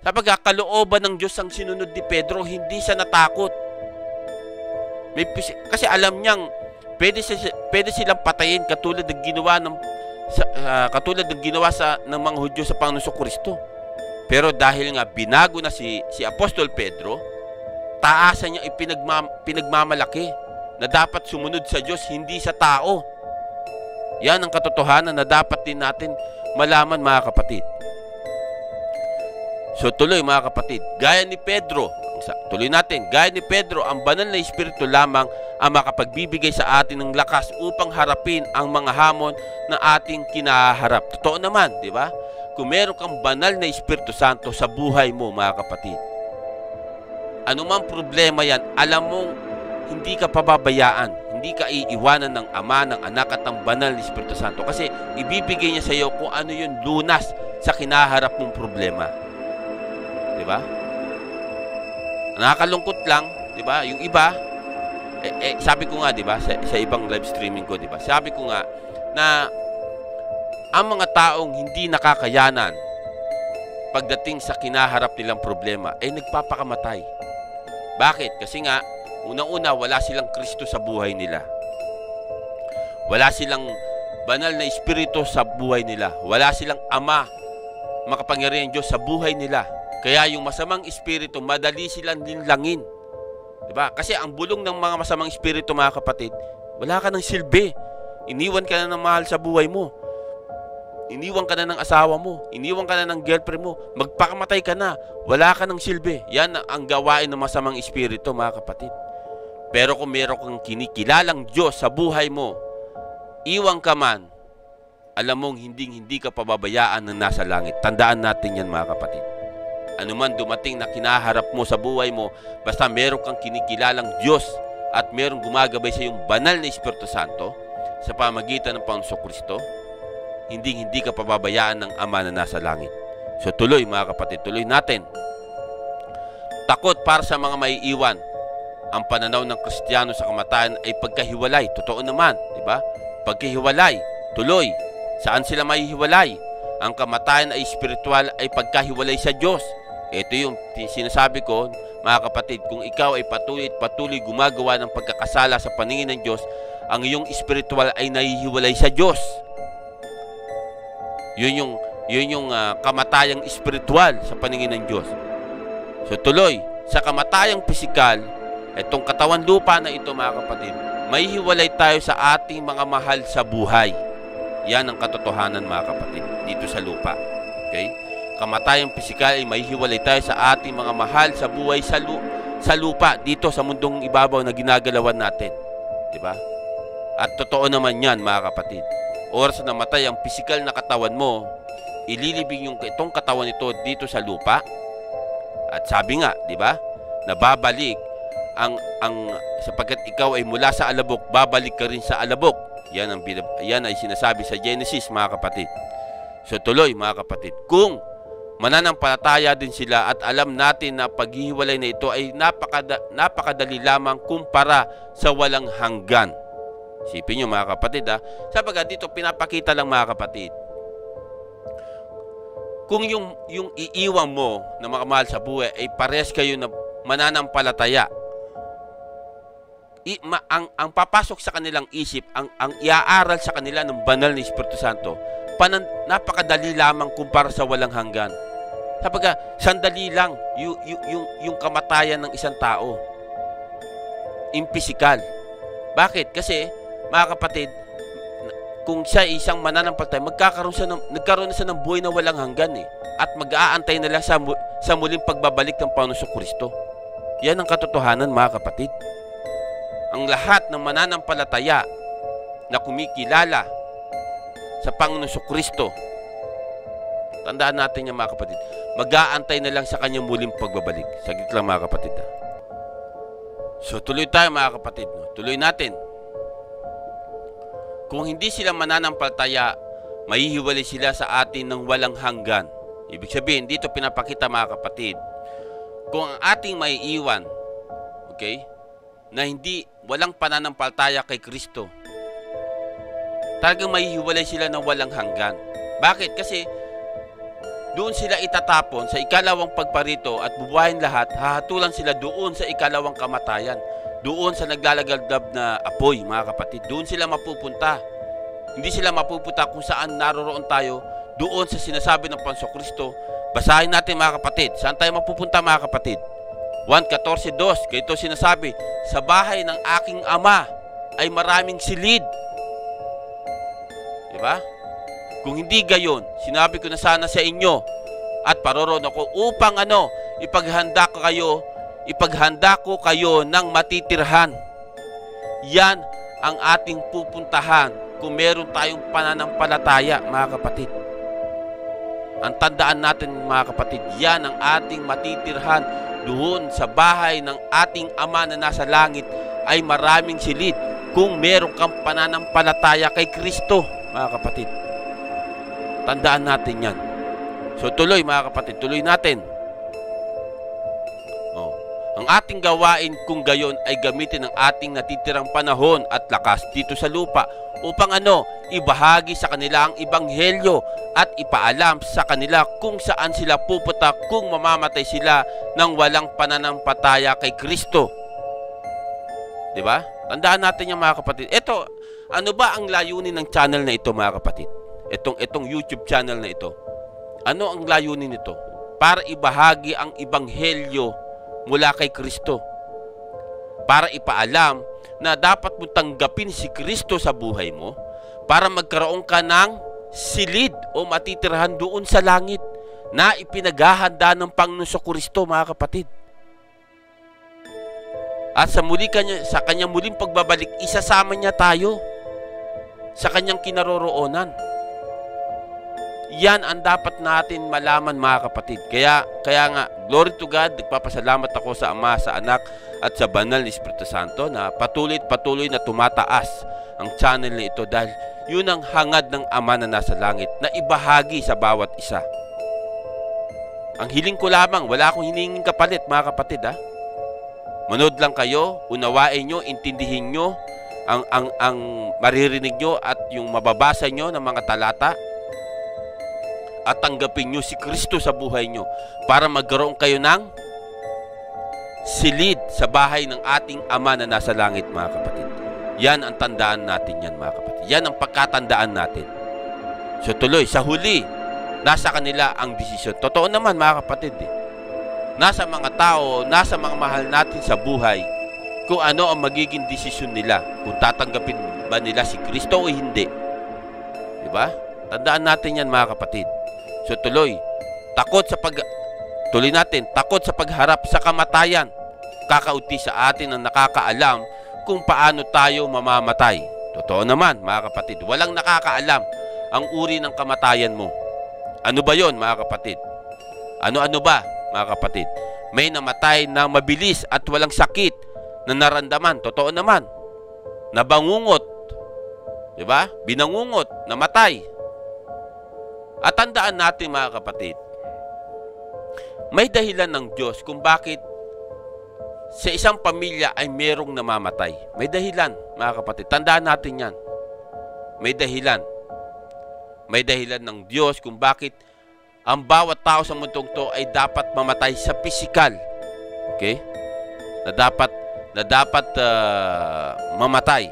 Sa pagkakalooban ng Diyos ang sinunod ni Pedro, hindi siya natakot. Kasi alam niyang pwede silang patayin katulad ng ginawa ng mga Hudyo sa Panginoong Kristo. Pero dahil nga binago na si Apostol Pedro, taasan niya pinagmamalaki na dapat sumunod sa Diyos, hindi sa tao. Yan ang katotohanan na dapat din natin malaman, mga kapatid. So tuloy, mga kapatid, gaya ni Pedro, tuloy natin, gaya ni Pedro, ang banal na Espiritu lamang ang makapagbibigay sa atin ng lakas upang harapin ang mga hamon na ating kinaharap. Totoo naman, di ba? Kung meron kang banal na Espiritu Santo sa buhay mo, mga kapatid, anumang problema yan, alam mong hindi ka pababayaan, hindi ka iiwanan ng Ama, ng Anak at ng banal na Espiritu Santo, kasi ibibigay niya sa iyo kung ano yung lunas sa kinaharap mong problema. Di ba? Nakakalungkot lang, di ba? Yung iba, sabi ko nga, di ba, sa ibang live streaming ko, di ba? Sabi ko nga na ang mga taong hindi nakakayanan pagdating sa kinaharap nilang problema ay nagpapakamatay. Bakit? Kasi nga, unang-una, wala silang Kristo sa buhay nila. Wala silang banal na Espiritu sa buhay nila. Wala silang Ama, makapangyarihan Diyos sa buhay nila. Kaya yung masamang espiritu, madali silang linlangin. Diba? Kasi ang bulong ng mga masamang espiritu, mga kapatid, wala ka ng silbi. Iniwan ka na ng mahal sa buhay mo. Iniwan ka na ng asawa mo. Iniwan ka na ng girlfriend mo. Magpakamatay ka na. Wala ka ng silbi. Yan ang gawain ng masamang espiritu, mga kapatid. Pero kung meron kang kinikilalang Diyos sa buhay mo, iwan ka man, alam mong hindi ka pababayaan ng nasa langit. Tandaan natin yan, mga kapatid. Ano man dumating na kinaharap mo sa buhay mo, basta meron kang kinikilalang Diyos at meron gumagabay sa iyong banal na Espiritu Santo sa pamagitan ng Panginoong Kristo, hindi ka pababayaan ng Ama na nasa langit. So tuloy, mga kapatid, tuloy natin. Takot para sa mga maiiwan. Ang pananaw ng Kristiyano sa kamatayan ay pagkahiwalay. Totoo naman, di ba? Pagkahiwalay. Tuloy. Saan sila maihiwalay? Ang kamatayan ay espiritual, ay pagkahiwalay sa Diyos. Ito yung sinasabi ko, mga kapatid, kung ikaw ay patuloy gumagawa ng pagkakasala sa paningin ng Diyos, ang iyong espiritual ay nahihiwalay sa Diyos. Yun yung kamatayang espiritual sa paningin ng Diyos. So tuloy, sa kamatayang pisikal, itong katawan lupa na ito, mga kapatid, mahihiwalay tayo sa ating mga mahal sa buhay. Yan ang katotohanan, mga kapatid, dito sa lupa. Okay? Kamatayang pisikal ay mahihiwalay tayo sa ating mga mahal sa buhay sa lupa, dito sa mundong ibabaw na ginagalawan natin. Diba? At totoo naman yan, mga kapatid. Oras na namatay ang pisikal na katawan mo, ililibing itong katawan nito dito sa lupa. At sabi nga, diba? Nababalik sapagkat ikaw ay mula sa alabok, babalik ka rin sa alabok. Yan ay sinasabi sa Genesis, mga kapatid. So tuloy, mga kapatid, kung mananampalataya din sila at alam natin na paghihiwalay na ito ay napakadali lamang kumpara sa walang hanggan. Isipin nyo, mga kapatid, sapagkat dito pinapakita lang, mga kapatid, kung yung iiwan mo na mga mahal sa buhay ay pares kayo na mananampalataya, ang papasok sa kanilang isip, ang iaaral sa kanila ng banal na Espiritu Santo, napakadali lamang kumpara sa walang hanggan. Sapagkat sandali lang yung kamatayan ng isang tao, impisikal. Bakit? Kasi, mga kapatid, kung siya isang mananampalataya, nagkaroon na siya ng buhay na walang hanggan at mag-aantay na lang sa muling pagbabalik ng Panginoong Kristo. Yan ang katotohanan, mga kapatid. Ang lahat ng mananampalataya na kumikilala sa Panginoong Kristo, tandaan natin yan, mga kapatid, mag-aantay na lang sa kanyang muling pagbabalik. Saglit lang, mga kapatid. So tuloy tayo, mga kapatid. Tuloy natin. Kung hindi sila mananampalataya, mahihiwalay sila sa atin ng walang hanggan. Ibig sabihin, dito pinapakita, mga kapatid, kung ang ating maiiwan, okay, na walang pananampalataya kay Kristo, talagang mahihiwalay sila ng walang hanggan. Bakit? Kasi doon sila itatapon sa ikalawang pagparito at bubuhayin lahat, hahatulan sila doon sa ikalawang kamatayan. Doon sa naglalagaldab na apoy, mga kapatid. Doon sila mapupunta. Hindi sila mapupunta kung saan naroroon tayo, doon sa sinasabi ng Panginoong Kristo. Basahin natin, mga kapatid. Saan tayo mapupunta, mga kapatid? 1:14-2, ganito sinasabi, sa bahay ng aking ama ay maraming silid. Diba? Kung hindi gayon, sinabi ko na sana sa inyo at paroroon ako upang ipaghanda ko kayo ng matitirhan. Yan ang ating pupuntahan kung meron tayong pananampalataya, mga kapatid. Ang tandaan natin, mga kapatid, yan ang ating matitirhan. Doon sa bahay ng ating Ama na nasa langit ay maraming silid kung meron kang pananampalataya kay Kristo, mga kapatid. Tandaan natin yan. So tuloy, mga kapatid, tuloy natin. Ang ating gawain kung gayon ay gamitin ang ating natitirang panahon at lakas dito sa lupa upang ibahagi sa kanila ang ebanghelyo at ipaalam sa kanila kung saan sila pupunta kung mamamatay sila ng walang pananampalataya kay Kristo. Diba? Tandaan natin yung mga kapatid. Ito, ano ba ang layunin ng channel na ito, mga kapatid? Itong YouTube channel na ito. Ano ang layunin nito? Para ibahagi ang ebanghelyo mula kay Kristo. Para ipaalam na dapat mo tanggapin si Kristo sa buhay mo para magkaroon ka ng silid o matitirhan doon sa langit na ipinaghahanda ng Panginoon sa Kristo, mga kapatid. At sa kanyang muling pagbabalik, isasama niya tayo sa kanyang kinaroroonan. Yan ang dapat natin malaman, mga kapatid. Kaya nga, glory to God, nagpapasalamat ako sa Ama, sa Anak, at sa Banal na Espiritu Santo na patuloy na tumataas ang channel na ito dahil yun ang hangad ng Ama na nasa langit na ibahagi sa bawat isa. Ang hiling ko lamang, wala akong hiningin kapalit, mga kapatid, ha? Manood lang kayo, unawain nyo, intindihin nyo ang maririnig nyo at yung mababasa nyo ng mga talata. At tanggapin nyo si Kristo sa buhay nyo para magkaroon kayo ng silid sa bahay ng ating Ama na nasa langit, mga kapatid. Yan ang tandaan natin yan, mga kapatid. Yan ang pagkatandaan natin. So tuloy, sa huli, nasa kanila ang desisyon. Totoo naman, mga kapatid. Nasa mga tao, nasa mga mahal natin sa buhay, kung ano ang magiging desisyon nila. Kung tatanggapin ba nila si Kristo o hindi. Diba? Tandaan natin yan, mga kapatid. So tuloy natin, takot sa pagharap sa kamatayan. Kakauti sa atin ang nakakaalam kung paano tayo mamamatay. Totoo naman, mga kapatid, walang nakakaalam ang uri ng kamatayan mo. Ano ba yon, mga kapatid? Ano ba, mga kapatid? May namatay na mabilis at walang sakit na naramdaman. Totoo naman. Nabangungot. Diba? Binangungot, namatay. At tandaan natin, mga kapatid, may dahilan ng Diyos kung bakit sa isang pamilya ay merong namamatay. May dahilan, mga kapatid. Tandaan natin yan. May dahilan. May dahilan ng Diyos kung bakit ang bawat tao sa mundong to ay dapat mamatay sa pisikal. Okay? Na dapat mamatay.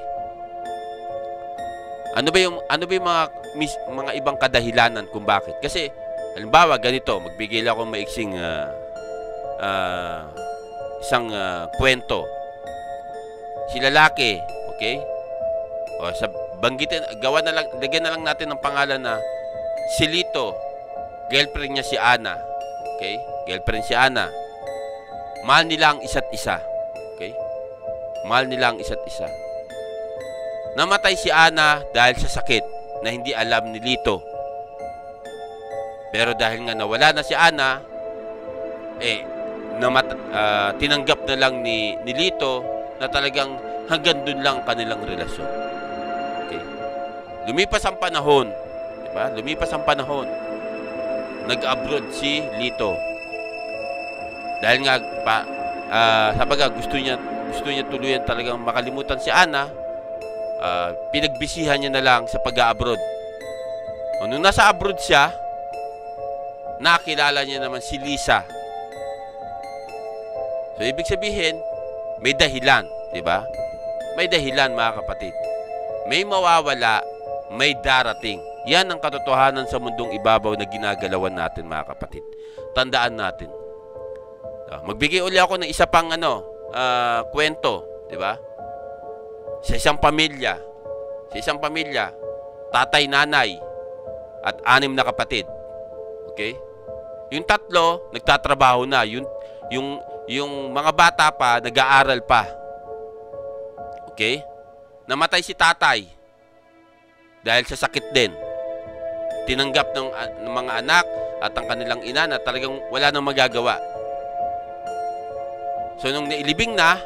Ano ba yung mga ibang kadahilanan kung bakit? Kasi halimbawa ganito, magbigay lang ako maiksing isang kwento. Si lalaki, okay? O sa banggitin, lagyan na lang natin ng pangalan na si Lito. Girlfriend niya si Ana. Okay? Girlfriend si Ana. Mahal nila ang isa't isa. Okay? Mahal nila ang isa't isa. Namatay si Ana dahil sa sakit na hindi alam ni Lito. Pero dahil nga nawala na si Ana, tinanggap na lang ni Lito na talagang hanggang dun lang kanilang relasyon. Okay? Lumipas ang panahon. Diba? Lumipas ang panahon. Nag-abroad si Lito. Dahil nga sabaga gusto niya tuluyan talagang makalimutan si Ana. Pinagbisihan niya na lang sa pag-abroad. Nung nasa abroad siya, nakilala niya naman si Lisa. So ibig sabihin, may dahilan, 'di ba? May dahilan, mga kapatid. May mawawala, may darating. Yan ang katotohanan sa mundong ibabaw na ginagalawan natin, mga kapatid. Tandaan natin. Magbigay uli ako ng isa pang kwento, 'di ba? Sa isang pamilya, tatay, nanay, at 6 na kapatid. Okay? Yung 3, nagtatrabaho na. Yung mga bata pa, nag-aaral pa. Okay? Namatay si tatay dahil sa sakit din. Tinanggap ng mga anak at ang kanilang ina na talagang wala nang magagawa. So nung nailibing na,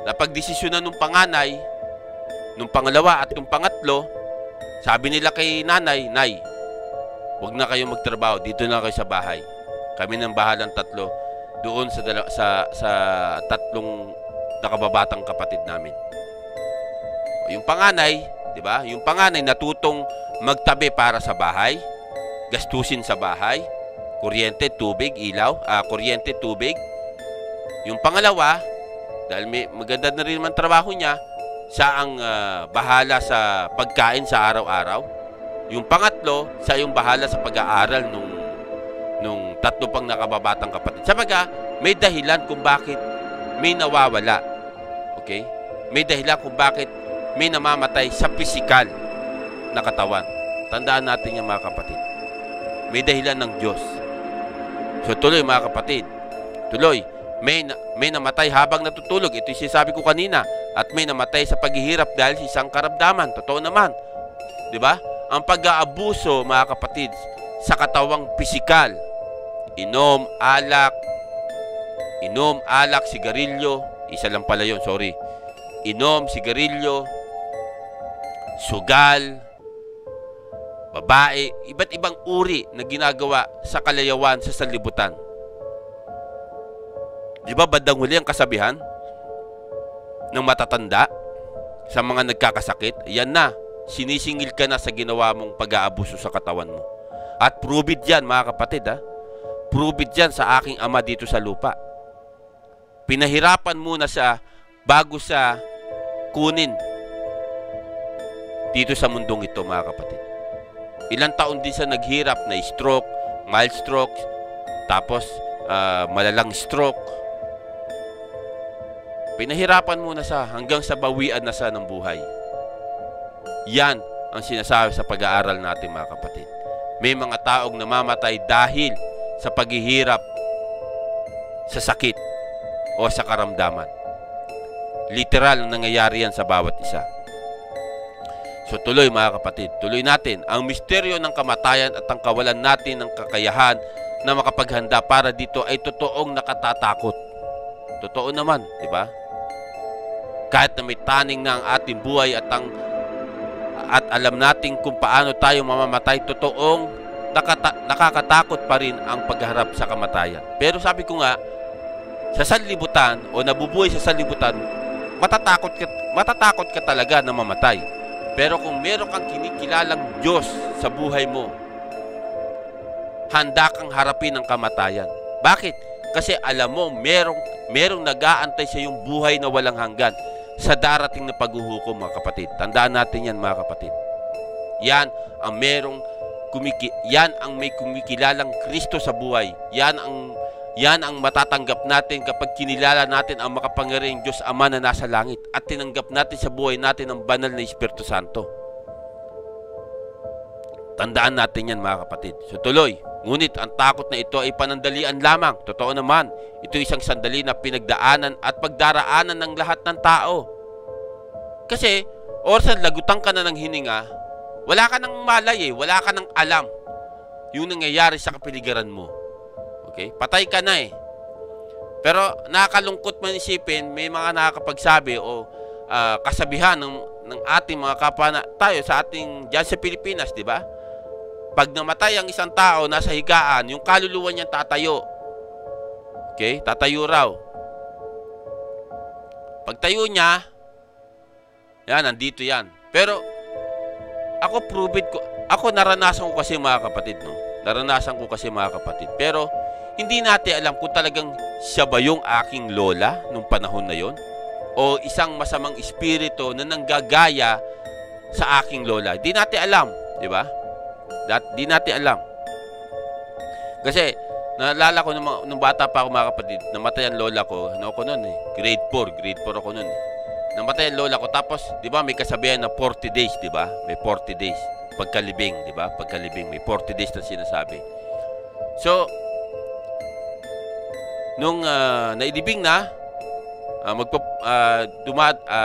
napagdesisyonan nung panganay, nung pangalawa at nung pangatlo, sabi nila kay nanay, "Nay, huwag na kayong magtrabaho, dito na kayo sa bahay. Kami nang bahalang 3 doon sa 3 nakababatang kapatid namin." Yung panganay, 'di ba? Yung panganay natutong magtabi para sa bahay, gastusin sa bahay, kuryente, tubig, ilaw, kuryente, tubig. Yung pangalawa, dahil maganda na rin naman trabaho niya, siya ang bahala sa pagkain sa araw-araw. Yung pangatlo, siya yung bahala sa pag-aaral nung 3 pang nakababatang kapatid. Sabaga, may dahilan kung bakit may nawawala. Okay? May dahilan kung bakit may namamatay sa pisikal na katawan. Tandaan natin yan, mga kapatid. May dahilan ng Diyos. So tuloy, mga kapatid, tuloy, may namatay habang natutulog. Ito yung sinasabi ko kanina. At may namatay sa paghihirap dahil sa isang karamdaman. Totoo naman. 'Di ba? Ang pag-aabuso, mga kapatid, sa katawang pisikal, inom, alak, sigarilyo, isa lang pala yun, sorry. Inom, sigarilyo, sugal, babae, iba't ibang uri na ginagawa sa kalayawan sa sanlibutan. Di ba bandang huli ang kasabihan ng matatanda sa mga nagkakasakit? Yan na, sinisingil ka na sa ginawa mong pag-aabuso sa katawan mo. At prove it yan, mga kapatid, ha? Prove it yan sa aking ama dito sa lupa. Pinahirapan muna siya bago siya kunin dito sa mundong ito, mga kapatid. Ilang taon din siya naghirap na stroke, mild stroke, tapos malalang stroke. Pinahirapan muna siya hanggang sa bawian na siya ng buhay. Yan ang sinasabi sa pag-aaral natin, mga kapatid. May mga taong namamatay dahil sa paghihirap sa sakit o sa karamdaman. Literal na nangyayari yan sa bawat isa. So tuloy, mga kapatid, tuloy natin. Ang misteryo ng kamatayan at ang kawalan natin ng kakayahan na makapaghanda para dito ay totoong nakatatakot. Totoo naman, di ba? Kahit na may taning na ang ating buhay at alam natin kung paano tayo mamamatay, totoong nakakatakot pa rin ang pagharap sa kamatayan. Pero sabi ko nga, sa sanlibutan o nabubuhay sa sanlibutan, matatakot ka talaga na mamatay. Pero kung meron kang kinikilalang Diyos sa buhay mo, handa kang harapin ang kamatayan. Bakit? Kasi alam mo, merong nag-aantay sa iyong buhay na walang hanggan sa darating na paghuhukom, mga kapatid. Tandaan natin yan, mga kapatid. Yan ang may kumikilalang Kristo sa buhay. Yan ang matatanggap natin kapag kinilala natin ang makapangyarihang Diyos Ama na nasa langit at tinanggap natin sa buhay natin ang banal na Espiritu Santo. Tandaan natin yan, mga kapatid. So tuloy, ngunit ang takot na ito ay panandalian lamang. Totoo naman, ito isang sandali na pinagdaanan at pagdaraanan ng lahat ng tao. Kasi, orsan lagutan ka na ng hininga, wala ka nang malay wala ka nang alam yung nangyayari sa kapaligiran mo. Okay? Patay ka na Pero nakakalungkot man isipin, may mga nakakapagsabi o kasabihan ng ating mga kapwa na tayo sa ating dyan sa Pilipinas, di ba? Pag namatay ang isang tao nasa higaan, yung kaluluwa niya tatayo. Okay? Tatayo raw. Pagtayo niya, yan, nandito yan. Pero, ako naranasan ko kasi, mga kapatid, no? Naranasan ko kasi, mga kapatid. Pero, hindi natin alam kung talagang siya ba yung aking lola nung panahon na yon, o isang masamang espiritu na nanggagaya sa aking lola. Hindi natin alam, di ba? Di natin alam. Kasi, naalala ko nung bata pa ako, mga kapatid, namatay ang lola ko. Ano ako nun Grade 4 ako nun Namatay ang lola ko. Tapos, di ba, may kasabihan na 40 days, di ba? May 40 days. Pagkalibing, di ba? Pagkalibing. May 40 days na sinasabi. So, nung nailibing na,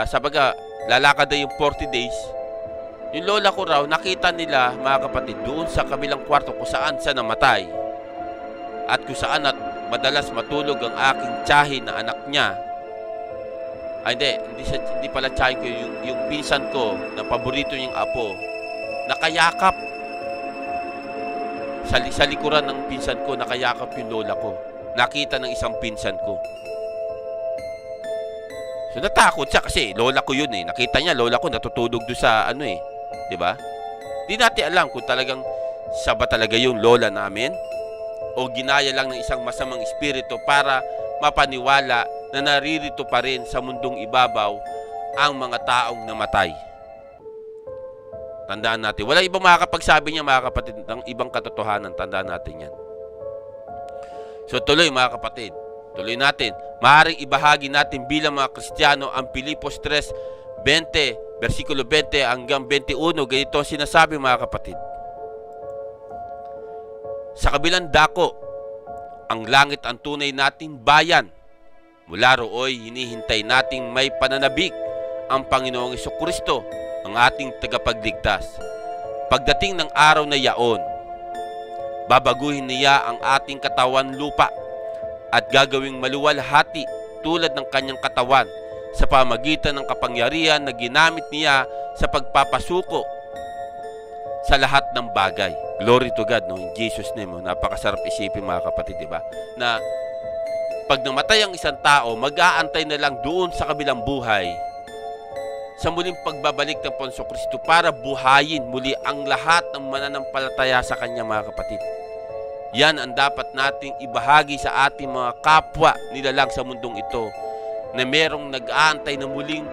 sabaga, lalakad na yung 40 days, yung lola ko raw, nakita nila, mga kapatid, doon sa kabilang kwarto kung saan siya namatay. At kung saan madalas matulog ang aking tiyahin na anak niya. Hindi pala tiyahin ko, yung pinsan ko, na paborito niyang apo, nakayakap. Sa likuran ng pinsan ko, nakayakap yung lola ko. Nakita ng isang pinsan ko. So natakot siya kasi lola ko yun eh. Nakita niya lola ko natutulog doon sa di ba? Di natin alam kung talagang siya ba talaga yung lola namin o ginaya lang ng isang masamang espiritu para mapaniwala na naririto pa rin sa mundong ibabaw ang mga taong namatay. Tandaan natin. Wala ibang makakapagsabi niya, mga kapatid, ng ibang katotohanan. Tandaan natin yan. So tuloy, mga kapatid. Tuloy natin. Maaaring ibahagi natin bilang mga Kristiyano ang Filipos 3:20, versikulo 20 hanggang 21. Ganito ang sinasabi, mga kapatid. Sa kabilang dako, ang langit ang tunay nating bayan. Mula rooy, hinihintay nating may pananabik ang Panginoong Jesucristo, ang ating tagapagligtas. Pagdating ng araw na yaon, babaguhin niya ang ating katawan lupa at gagawing maluwalhati tulad ng kanyang katawan sa pamagitan ng kapangyarihan na ginamit niya sa pagpapasuko sa lahat ng bagay. Glory to God, no? In Jesus' name. Napakasarap isipin, mga kapatid, di ba? Na pag namatay ang isang tao, mag-aantay na lang doon sa kabilang buhay sa muling pagbabalik ng Panginoong Kristo para buhayin muli ang lahat ng mananampalataya sa Kanya, mga kapatid. Yan ang dapat nating ibahagi sa ating mga kapwa nilalang sa mundong ito na merong nag-aantay na muling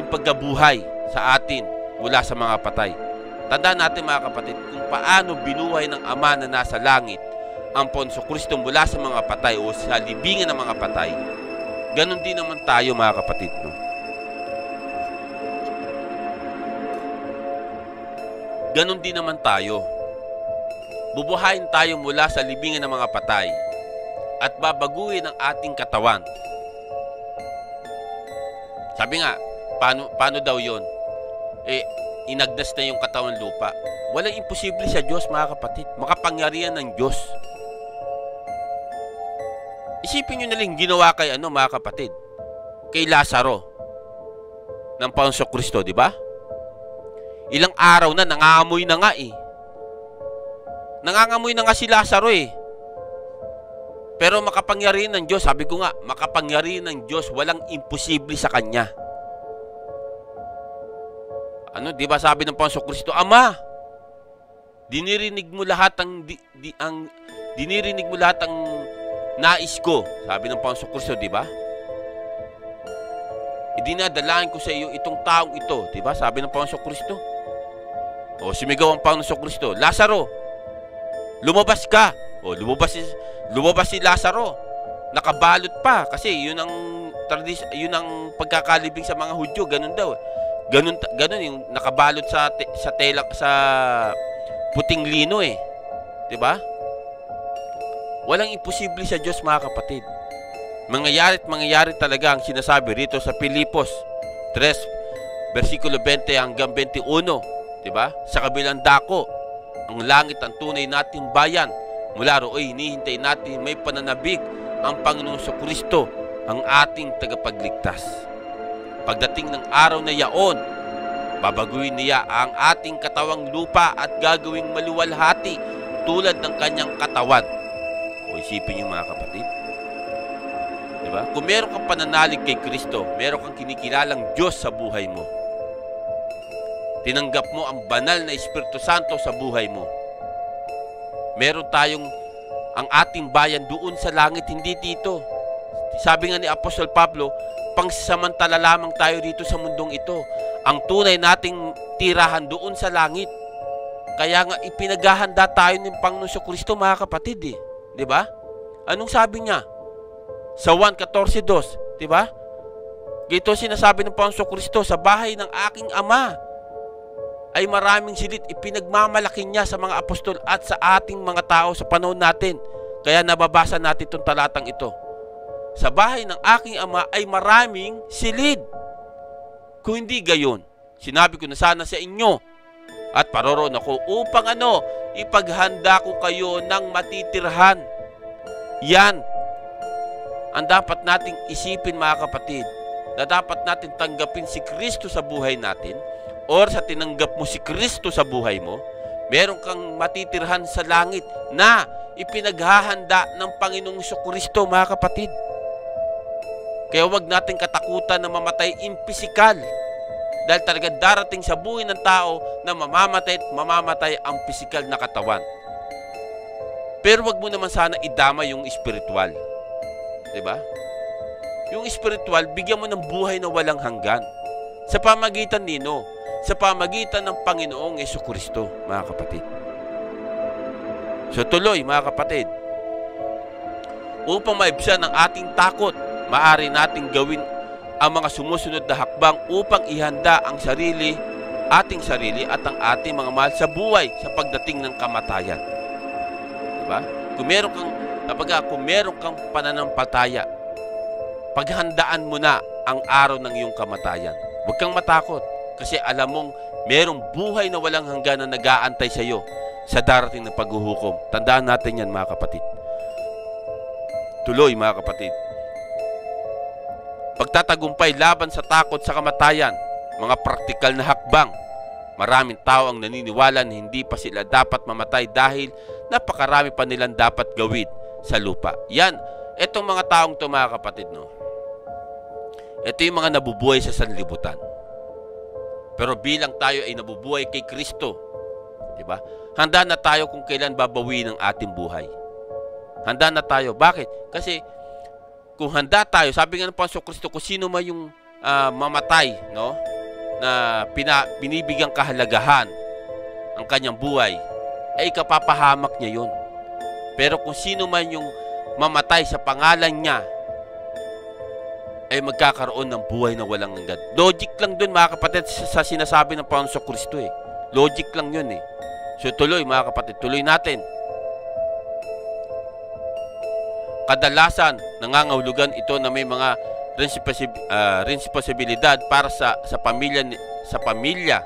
pagkabuhay sa atin mula sa mga patay. Tandaan natin, mga kapatid, kung paano binuhay ng Ama na nasa langit ang Panginoong Kristo mula sa mga patay o sa libingan ng mga patay. Ganon din naman tayo, mga kapatid, no? Ganon din naman tayo. Bubuhayin tayo mula sa libingan ng mga patay at babaguhin ang ating katawan. Sabi nga, paano daw yon? Inagdas na yung katawan lupa. Walang imposible sa Diyos, mga kapatid. Makapangyarihan ng Diyos. Isipin nyo na lang ginawa kay mga kapatid, kay Lazaro ng Panginoong Kristo, di ba? Ilang araw na, nangangamoy na nga eh. Nangangamoy na nga si Lazaro eh. Pero makapangyarihan ng Diyos, sabi ko nga, makapangyarihan ng Diyos, walang imposible sa Kanya. Di ba sabi ng Panginoong Kristo, Ama, dinirinig mo lahat ang nais ko, sabi ng Panginoong Kristo, di ba? Idinadalain ko sa iyo itong taong ito, di ba? Sabi ng Panginoong Kristo. O sumigaw ang Panginoong Kristo, Lazaro, lumabas ka. O lumabas si Lazaro. Nakabalot pa kasi yun ang pagkakalibing sa mga Hudyo, ganun daw. Ganun yung nakabalot sa tela, sa puting lino eh. 'Di ba? Walang imposible sa Diyos, mga kapatid. Mangyayari talaga ang sinasabi rito sa Filipos 3 versikulo 20 hanggang 21, 'di ba? Sa kabilang dako, ang langit ang tunay nating bayan. Mula rooy, hinihintay natin may pananabik ang Panginoong Jesucristo, ang ating tagapagligtas. Pagdating ng araw na yaon, babaguhin niya ang ating katawang lupa at gagawing maluwalhati tulad ng kanyang katawan. O isipin niyo, mga kapatid. Diba? Kung meron kang pananalig kay Kristo, meron kang kinikilalang Diyos sa buhay mo. Tinanggap mo ang banal na Espiritu Santo sa buhay mo. Meron tayong ang ating bayan doon sa langit, hindi dito. Sabi nga ni Apostol Pablo, pangsamantala lamang tayo dito sa mundong ito. Ang tunay nating tirahan doon sa langit. Kaya nga ipinaghahanda tayo ng Panginoong Kristo, mga kapatid eh. 'Di ba? Anong sabi niya? Sa 1:14-2, 'di ba? Gito sinasabi ng Panginoong Kristo, sa bahay ng aking Ama ay maraming silid. Ipinagmamalaki niya sa mga apostol at sa ating mga tao sa panahon natin. Kaya nababasa natin itong talatang ito. Sa bahay ng aking Ama ay maraming silid. Kung hindi gayon, sinabi ko na sana sa inyo at paroroon ako upang ipaghanda ko kayo ng matitirhan. Yan ang dapat nating isipin, mga kapatid, na dapat natin tanggapin si Kristo sa buhay natin, or sa tinanggap mo si Kristo sa buhay mo, meron kang matitirhan sa langit na ipinaghahanda ng Panginoong Kristo, mga kapatid. Kaya huwag natin katakutan na mamatay in physical, dahil talaga darating sa buhay ng tao na mamamatay at mamamatay ang physical na katawan. Pero wag mo naman sana idama yung spiritual. Diba? Yung spiritual, bigyan mo ng buhay na walang hanggan. Sa pamagitan nino? Sa pamagitan ng Panginoong Jesucristo, mga kapatid. So tuloy, mga kapatid, upang maibsan ang ating takot, maaari nating gawin ang mga sumusunod na hakbang upang ihanda ang ating sarili at ang ating mga mahal sa buhay sa pagdating ng kamatayan. Diba? Kung meron kang pananampalataya, paghandaan mo na ang araw ng iyong kamatayan. Huwag kang matakot kasi alam mong merong buhay na walang hanggan na nag-aantay sa iyo sa darating na paghuhukom. Tandaan natin yan, mga kapatid. Tuloy, mga kapatid. Pagtatagumpay laban sa takot sa kamatayan, mga praktikal na hakbang. Maraming tao ang naniniwala na hindi pa sila dapat mamatay dahil napakarami pa nilang dapat gawin sa lupa. Yan, etong mga taong to, mga kapatid, no? Ito yung mga nabubuhay sa sanlibutan. Pero bilang tayo ay nabubuhay kay Kristo, diba? Handa na tayo kung kailan babawiin ang ating buhay. Handa na tayo. Bakit? Kasi kung handa tayo, sabi nga ng Panginoong Kristo, kung sino man yung mamatay, no, na binibigyang kahalagahan ang kanyang buhay, ay kapapahamak niya yun. Pero kung sino man yung mamatay sa pangalan niya, ay magkakaroon ng buhay na walang hanggan. Logic lang dun, mga kapatid, sa sinasabi ng Panginoong Kristo eh. Logic lang yun eh. So tuloy, mga kapatid, tuloy natin. Kadalasan, nangangahulugan ito na may mga responsibilidad para sa pamilya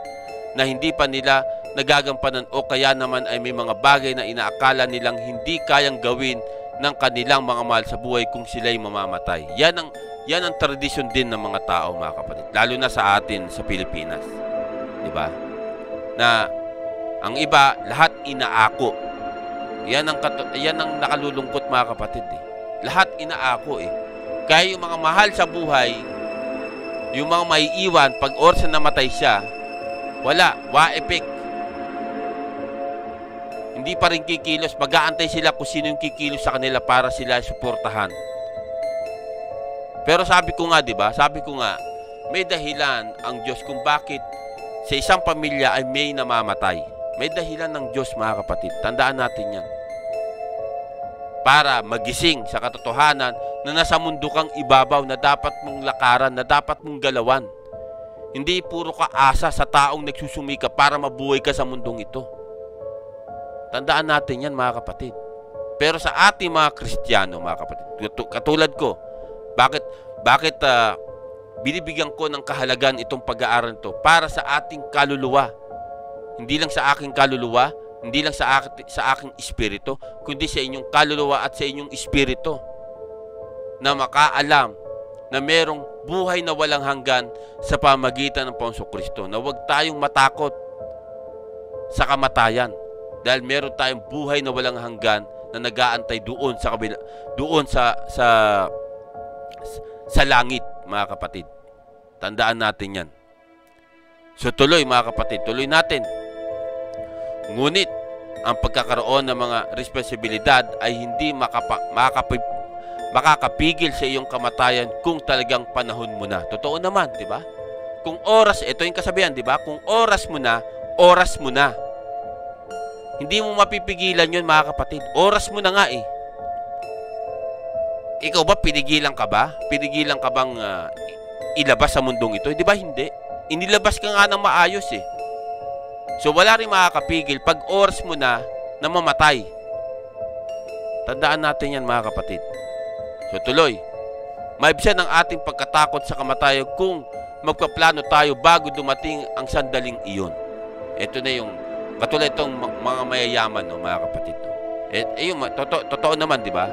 na hindi pa nila nagagampanan o kaya naman ay may mga bagay na inaakala nilang hindi kayang gawin ng kanilang mga mahal sa buhay kung sila'y mamamatay. Yan ang tradisyon din ng mga tao, mga kapatid. Lalo na sa atin sa Pilipinas. Diba? Na ang iba, lahat inaako. Yan ang nakalulungkot, mga kapatid. Lahat inaako eh. Kaya yung mga mahal sa buhay, yung mga maiiwan, pag oras na namatay siya, wala, wa-effect. Hindi pa rin kikilos, mag-aantay sila kung sino yung kikilos sa kanila para sila suportahan. Pero sabi ko nga, diba? Sabi ko nga, may dahilan ang Diyos kung bakit sa isang pamilya ay may namamatay. May dahilan ng Diyos, mga kapatid. Tandaan natin yan. Para magising sa katotohanan na nasa mundo kang ibabaw na dapat mong lakaran, na dapat mong galawan. Hindi puro ka asa sa taong nagsusumika para mabuhay ka sa mundong ito. Tandaan natin yan, mga kapatid. Pero sa ating mga Kristiyano, mga kapatid, katulad ko, bakit binibigyan ko ng kahalagan itong pag-aaral ito? Para sa ating kaluluwa. Hindi lang sa aking kaluluwa, hindi lang sa aking espiritu, kundi sa inyong kaluluwa at sa inyong espiritu. Na makaalam na merong buhay na walang hanggan sa pamagitan ng Panginoong Kristo. Na huwag tayong matakot sa kamatayan. Dahil meron tayong buhay na walang hanggan na nag-aantay doon sa kabila, doon sa langit, mga kapatid. Tandaan natin yan. So tuloy, mga kapatid, tuloy natin. Ngunit ang pagkakaroon ng mga responsibilidad ay hindi makakapigil sa iyong kamatayan kung talagang panahon mo na. Totoo naman, di ba? Kung oras, ito yung kasabihan, di ba? Kung oras mo na, oras mo na. Hindi mo mapipigilan yun, mga kapatid. Oras mo na nga eh. Ikaw ba, pinigilan ka ba? Pinigilan ka bang ilabas sa mundong ito? Di ba hindi? Inilabas ka nga ng maayos eh. So wala rin makakapigil pag oras mo na mamatay. Tandaan natin yan mga kapatid. So tuloy, maibsan ang ating pagkatakot sa kamatayan kung magpaplano tayo bago dumating ang sandaling iyon. Ito na yung katulad itong mga mayayaman, no, mga kapatid. Yung totoo naman, di ba?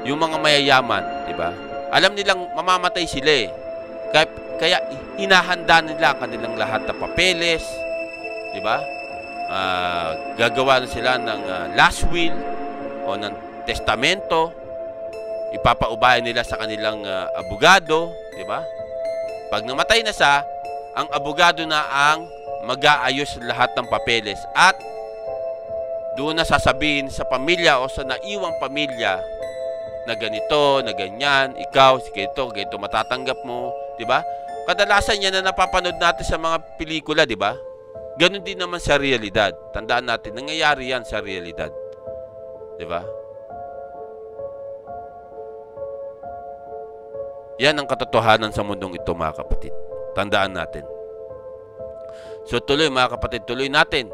Yung mga mayayaman, di ba? Alam nilang mamamatay sila eh. Kaya hinahanda nila ang kanilang lahat na papeles, di ba? Gagawa na sila ng last will o ng testamento. Ipapaubayan nila sa kanilang abogado, di ba? Pag namatay na siya, ang abogado na ang mag-aayos lahat ng papeles at doon na sasabihin sa pamilya o sa naiwang pamilya na ganito, na ganyan, ikaw, ganito matatanggap mo, di ba? Kadalasan yan na napapanood natin sa mga pelikula, di ba? Ganon din naman sa realidad. Tandaan natin, nangyayari yan sa realidad. Di ba? Yan ang katotohanan sa mundong ito, mga kapatid. Tandaan natin. So tuloy, mga kapatid, tuloy natin.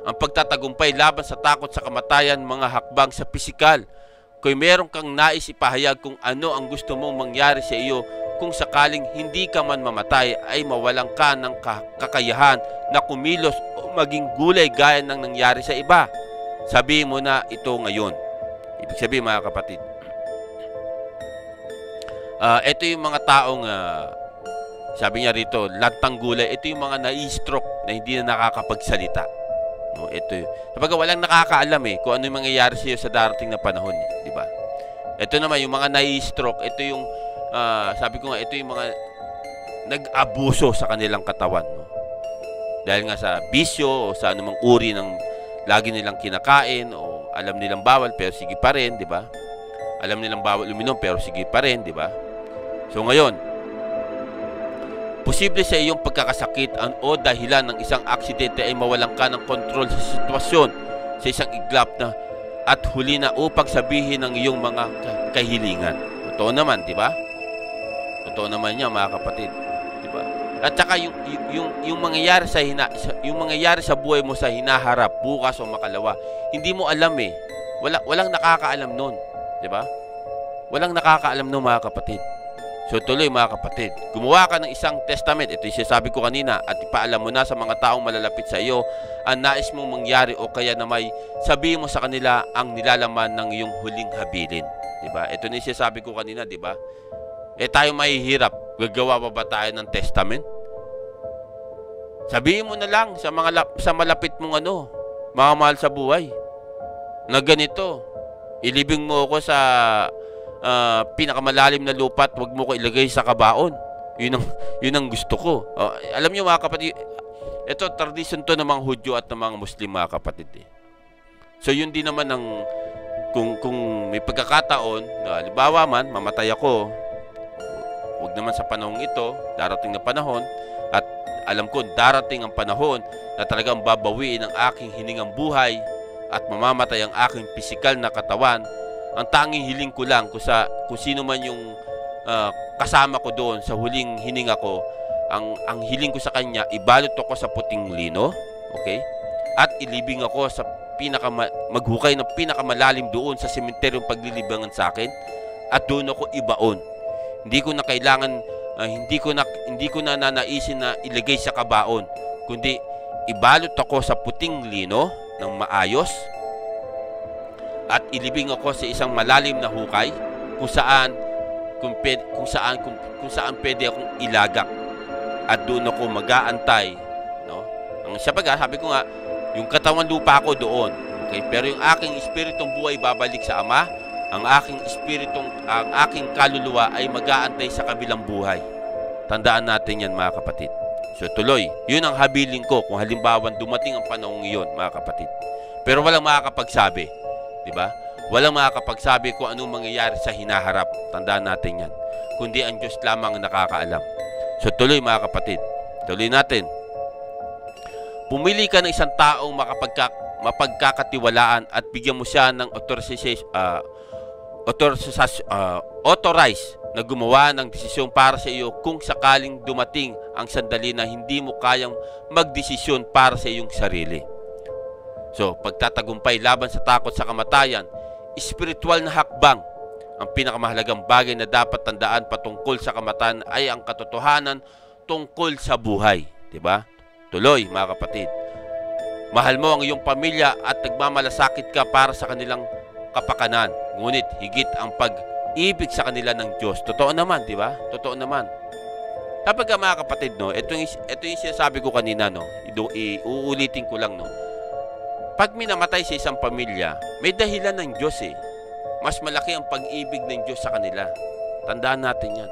Ang pagtatagumpay laban sa takot sa kamatayan, mga hakbang sa pisikal. Kung meron kang nais ipahayag kung ano ang gusto mong mangyari sa iyo, kung sakaling hindi ka man mamatay, ay mawalan ka ng kakayahan na kumilos o maging gulay gaya ng nangyari sa iba. Sabihin mo na ito ngayon. Ibig sabihin, mga kapatid, ito yung mga taong sabi niya rito, lantang gulay. Ito yung mga na-stroke na hindi na nakakapagsalita. No, ito yung sabaga walang nakakaalam eh kung ano yung mangyayari sa iyo sa darating na panahon, di ba? Ito naman yung mga na-stroke, ito yung sabi ko nga, ito yung mga nag-abuso sa kanilang katawan, no? Dahil nga sa bisyo o sa anumang uri ng lagi nilang kinakain o alam nilang bawal pero sige pa rin, di ba? Alam nilang bawal uminom pero sige pa rin, di ba? So ngayon, posible sa iyong pagkakasakit o dahilan ng isang aksidente ay mawalan ka ng kontrol sa sitwasyon sa isang iglap na at huli na upang sabihin ng iyong mga kahilingan. Totoo naman, di ba? Totoo naman niya, mga kapatid, di ba? At saka yung mangyayari sa buhay mo sa hinaharap bukas o makalawa, hindi mo alam eh. Walang nakakaalam noon, di ba? Walang nakakaalam noon, mga kapatid. So tuloy, mga kapatid, gumawa ka ng isang testament. Ito yung sinasabi ko kanina, at ipaalam mo na sa mga taong malalapit sa iyo ang nais mong mangyari o kaya na may sabihin mo sa kanila ang nilalaman ng iyong huling habilin. Diba? Ito na yung sinasabi ko kanina, diba? Tayo mahihirap. Gagawa pa ba tayo ng testament? Sabihin mo na lang sa malapit mong mga mahal sa buhay, na ganito, ilibing mo ako sa pinakamalalim na lupa at huwag mo ko ilagay sa kabaon. Yun ang gusto ko. Alam niyo, mga kapatid, ito tradisyon to ng mga Hudyo at ng mga Muslim, mga kapatid. So yun din naman ang kung may pagkakataon na halimbawa man mamatay ako, huwag naman sa panahong ito, darating na panahon, at alam ko darating ang panahon na talagang babawiin ang aking hiningang buhay at mamamatay ang aking pisikal na katawan. Ang tanging hiling ko lang kung sino man yung kasama ko doon sa huling hininga ko, ang hiling ko sa kanya, ibalot ako sa puting lino, okay? At ilibing ako sa maghukay ng pinakamalalim doon sa sementeryong paglilibangan sa akin, at doon ako ibaon. Hindi ko na kailangan, hindi ko na nanaisin na ilagay sa kabaon, kundi ibalot ako sa puting lino ng maayos, at ilibing ako sa isang malalim na hukay kung saan pwede akong ilagak, at doon ako mag-aantay, no? Ang sabi ko nga, yung katawan lupa ko doon, okay? Pero yung aking espiritong buhay babalik sa Ama, ang aking kaluluwa ay mag-aantay sa kabilang buhay. Tandaan natin yan, mga kapatid. So tuloy, yun ang habiling ko kung halimbawa dumating ang panahong iyon, mga kapatid. Pero walang makakapagsabi. Diba? Walang makakapagsabi kung anong mangyayari sa hinaharap. Tandaan natin yan. Kundi ang Diyos lamang ang nakakaalam. So tuloy, mga kapatid. Tuloy natin. Pumili ka ng isang taong mapagkakatiwalaan at bigyan mo siya ng authorize na gumawa ng desisyon para sa iyo kung sakaling dumating ang sandali na hindi mo kayang magdesisyon para sa iyong sarili. So, pagtatagumpay laban sa takot sa kamatayan, espiritual na hakbang. Ang pinakamahalagang bagay na dapat tandaan patungkol sa kamatayan ay ang katotohanan tungkol sa buhay. Diba? Tuloy, mga kapatid. Mahal mo ang iyong pamilya at nagmamalasakit ka para sa kanilang kapakanan. Ngunit higit ang pag-ibig sa kanila ng Diyos. Totoo naman, di ba? Totoo naman. Kapag mga kapatid, no, ito yung sinasabi ko kanina, no, uulitin ko lang, no. Pag minamatay sa isang pamilya, may dahilan ng Diyos eh. Mas malaki ang pag-ibig ng Diyos sa kanila. Tandaan natin yan.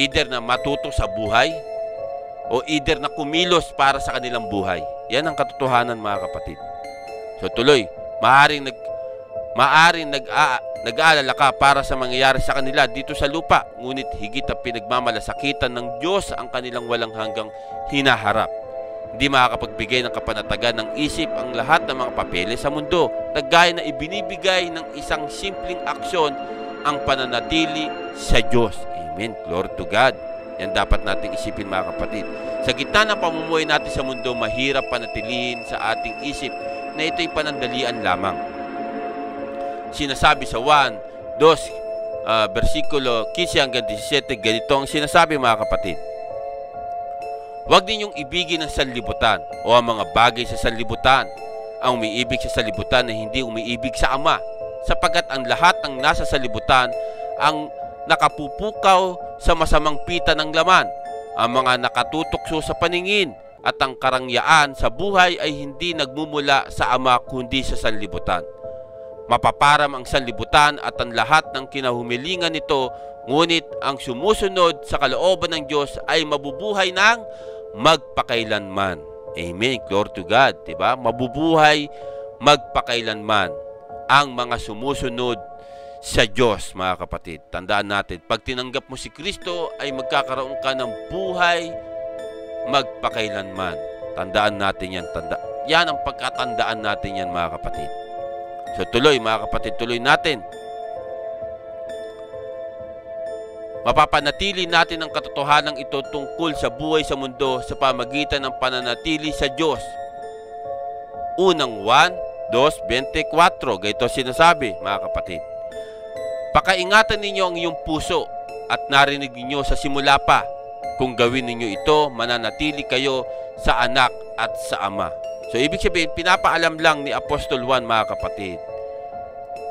Either na matuto sa buhay, o either na kumilos para sa kanilang buhay. Yan ang katotohanan, mga kapatid. So tuloy, maaring nag-aalala ka para sa mangyayari sa kanila dito sa lupa, ngunit higit ang pinagmamalasakitan ng Diyos ang kanilang walang hanggang hinaharap. Hindi makakapagbigay ng kapanatagan ng isip ang lahat ng mga papeles sa mundo na gaya na ibinibigay ng isang simpleng aksyon ang pananatili sa Diyos. Amen. Glory to God. Yan dapat nating isipin, mga kapatid. Sa gitna ng pamumuhay natin sa mundo, mahirap panatilihin sa ating isip na ito'y panandalian lamang. Sinasabi sa 1, 2, versikulo 15 hanggang 17, ganito ang sinasabi, mga kapatid. Huwag ninyong ibigin ang sanlibutan o ang mga bagay sa sanlibutan. Ang umiibig sa sanlibutan na hindi umiibig sa Ama, sapagkat ang lahat ng nasa sanlibutan ang nakapupukaw sa masamang pita ng laman. Ang mga nakatutukso sa paningin at ang karangyaan sa buhay ay hindi nagmumula sa Ama kundi sa sanlibutan. Mapaparam ang sanlibutan at ang lahat ng kinahumilingan nito, ngunit ang sumusunod sa kalooban ng Diyos ay mabubuhay ng magpakailanman. Amen. Glory to God. Diba? Mabubuhay magpakailanman ang mga sumusunod sa Diyos, mga kapatid. Tandaan natin, pag tinanggap mo si Kristo, ay magkakaroon ka ng buhay magpakailanman. Tandaan natin yan. Yan ang pagkatandaan natin yan, mga kapatid. So tuloy, mga kapatid, tuloy natin. Mapapanatili natin ang katotohanan ito tungkol sa buhay sa mundo sa pamagitan ng pananatili sa Diyos. Unang 1, 2, 24. Ganito sinasabi, mga kapatid. Pakaingatan ninyo ang iyong puso at narinig ninyo sa simula pa. Kung gawin ninyo ito, mananatili kayo sa anak at sa Ama. So, ibig sabihin, pinapaalam lang ni Apostol Juan, mga kapatid,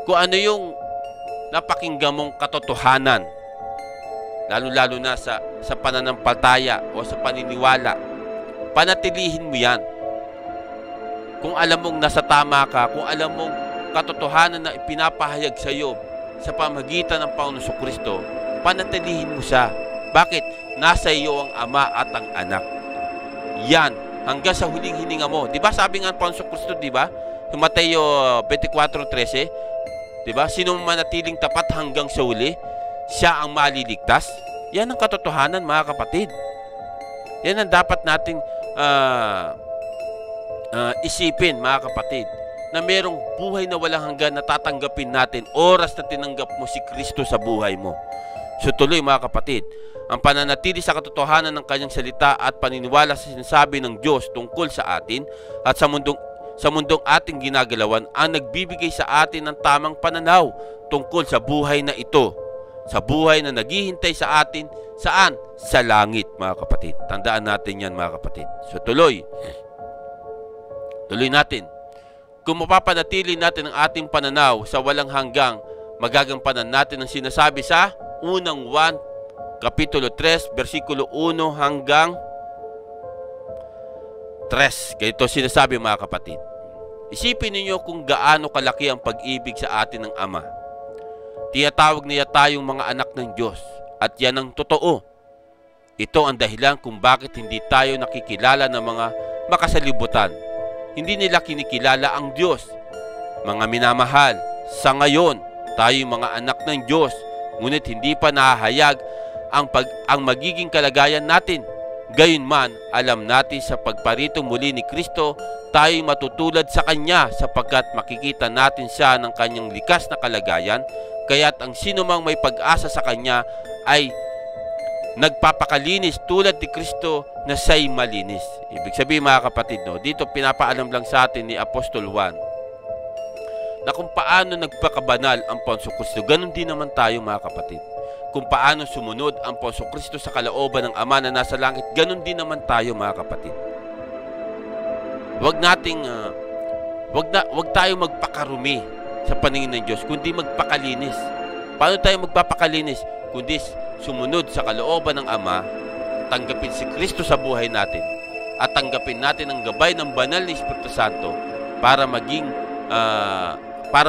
kung ano yung napakinggan mong katotohanan, lalo-lalo na sa pananampalataya o sa paniniwala. Panatilihin mo yan. Kung alam mong nasa tama ka, kung alam mong katotohanan na ipinapahayag sa iyo sa pamagitan ng Panginoon Kristo, panatilihin mo siya. Bakit? Nasa iyo ang Ama at ang Anak. Yan, hanggang sa huling hininga mo. Diba sabi nga ng Panginoon Kristo, diba? Mateo 24:13, diba? Sino manatiling tapat hanggang sa huli, siya ang maliligtas. Yan ang katotohanan, mga kapatid. Yan ang dapat nating isipin, mga kapatid, na merong buhay na walang hanggan na tatanggapin natin oras na tinanggap mo si Kristo sa buhay mo. So tuloy, mga kapatid, ang pananatili sa katotohanan ng kanyang salita at paniniwala sa sinasabi ng Diyos tungkol sa atin at sa mundong ating ginagalawan ang nagbibigay sa atin ng tamang pananaw tungkol sa buhay na ito. Sa buhay na naghihintay sa atin, saan? Sa langit, mga kapatid. Tandaan natin yan, mga kapatid. So tuloy natin. Kung mapapanatili natin ang ating pananaw sa walang hanggang, magagampanan natin ang sinasabi sa unang 1, Kapitulo 3, versikulo 1 hanggang 3. Ganito sinasabi, mga kapatid. Isipin ninyo kung gaano kalaki ang pag-ibig sa atin ng Ama. Tinatawag niya tayong mga anak ng Diyos, at yan ang totoo. Ito ang dahilan kung bakit hindi tayo nakikilala ng mga makasalibutan. Hindi nila kinikilala ang Diyos. Mga minamahal, sa ngayon, tayo'y mga anak ng Diyos, ngunit hindi pa nahahayag ang magiging kalagayan natin. Gayunman, alam natin sa pagparito muli ni Kristo, tayo'y matutulad sa Kanya sapagkat makikita natin siya ng Kanyang likas na kalagayan, kaya't ang sinumang may pag-asa sa Kanya ay nagpapakalinis tulad ni Kristo na siya'y malinis. Ibig sabihin mga kapatid, no, dito pinapaalam lang sa atin ni Apostol Juan na kung paano nagpakabanal ang Panginoong Kristo, ganun din naman tayo mga kapatid. Kung paano sumunod ang Panginoong Kristo sa kalooban ng Ama na nasa langit, ganun din naman tayo mga kapatid. Wag tayo magpakarumi sa paningin ng Diyos, kundi magpakalinis. Paano tayo magpapakalinis? Kundi sumunod sa kalooban ng Ama, tanggapin si Kristo sa buhay natin, at tanggapin natin ang gabay ng banal na Espiritu Santo para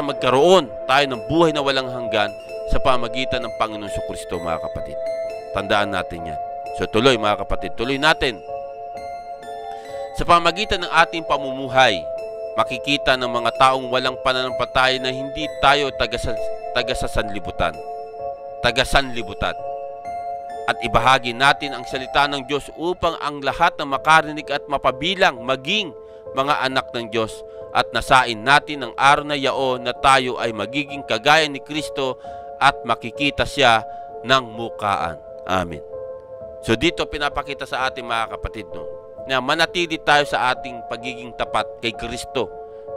magkaroon tayo ng buhay na walang hanggan sa pamagitan ng Panginoong Kristo mga kapatid. Tandaan natin yan. So tuloy mga kapatid, tuloy natin. Sa pamagitan ng ating pamumuhay, makikita ng mga taong walang pananampalataya na hindi tayo taga-sanlibutan. At ibahagi natin ang salita ng Diyos upang ang lahat na makarinig at mapabilang maging mga anak ng Diyos, at nasain natin ang araw na yaon na tayo ay magiging kagaya ni Kristo at makikita siya ng mukaan. Amen. So dito pinapakita sa ating mga kapatid, no, na manatili tayo sa ating pagiging tapat kay Kristo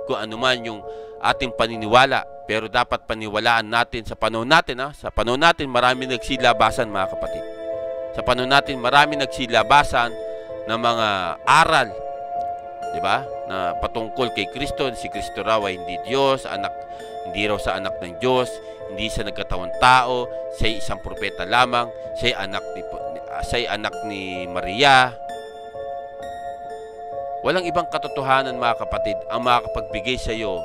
kung ano man yung ating paniniwala, pero dapat paniwalaan natin sa panahon natin. Sa panahon natin marami nagsilabasan mga kapatid. Sa panahon natin marami nagsilabasan ng mga aral, di ba, na patungkol kay Kristo. Si Kristo raw ay hindi Diyos, hindi raw sa anak ng Diyos, hindi siya nagkatawang tao, siya isang propeta lamang, siya anak ni Maria. Walang ibang katotohanan mga kapatid ang makakapagbigay sa iyo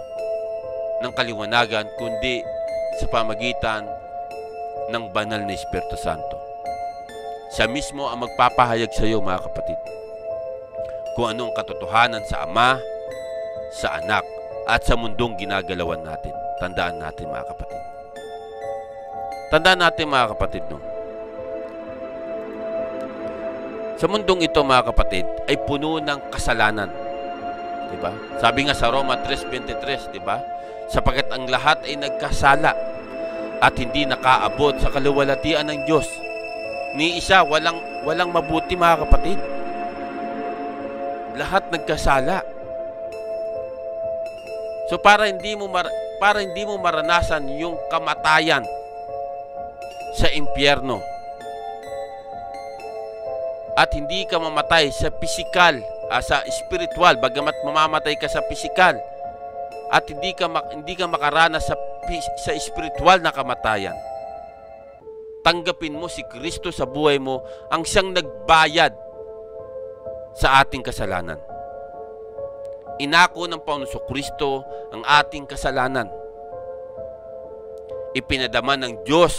ng kaliwanagan kundi sa pamagitan ng banal na Espiritu Santo. Siya mismo ang magpapahayag sa iyo mga kapatid kung anong katotohanan sa Ama, sa Anak, at sa mundong ginagalawan natin. Tandaan natin mga kapatid. Tandaan natin mga kapatid, no? Sa mundong ito mga kapatid ay puno ng kasalanan. Diba? Sabi nga sa Roma 3:23, diba? Sapagkat ang lahat ay nagkasala at hindi nakaabot sa kaluwalhatian ng Diyos. Ni isa walang mabuti mga kapatid. Lahat nagkasala. So para hindi mo maranasan yung kamatayan sa impyerno, at hindi ka mamatay sa pisikal, sa spiritual, bagamat mamamatay ka sa pisikal, at hindi ka makaranas sa spiritual na kamatayan, tanggapin mo si Kristo sa buhay mo, ang siyang nagbayad sa ating kasalanan. Inako ng Panginoong Kristo ang ating kasalanan. Ipinadama ng Diyos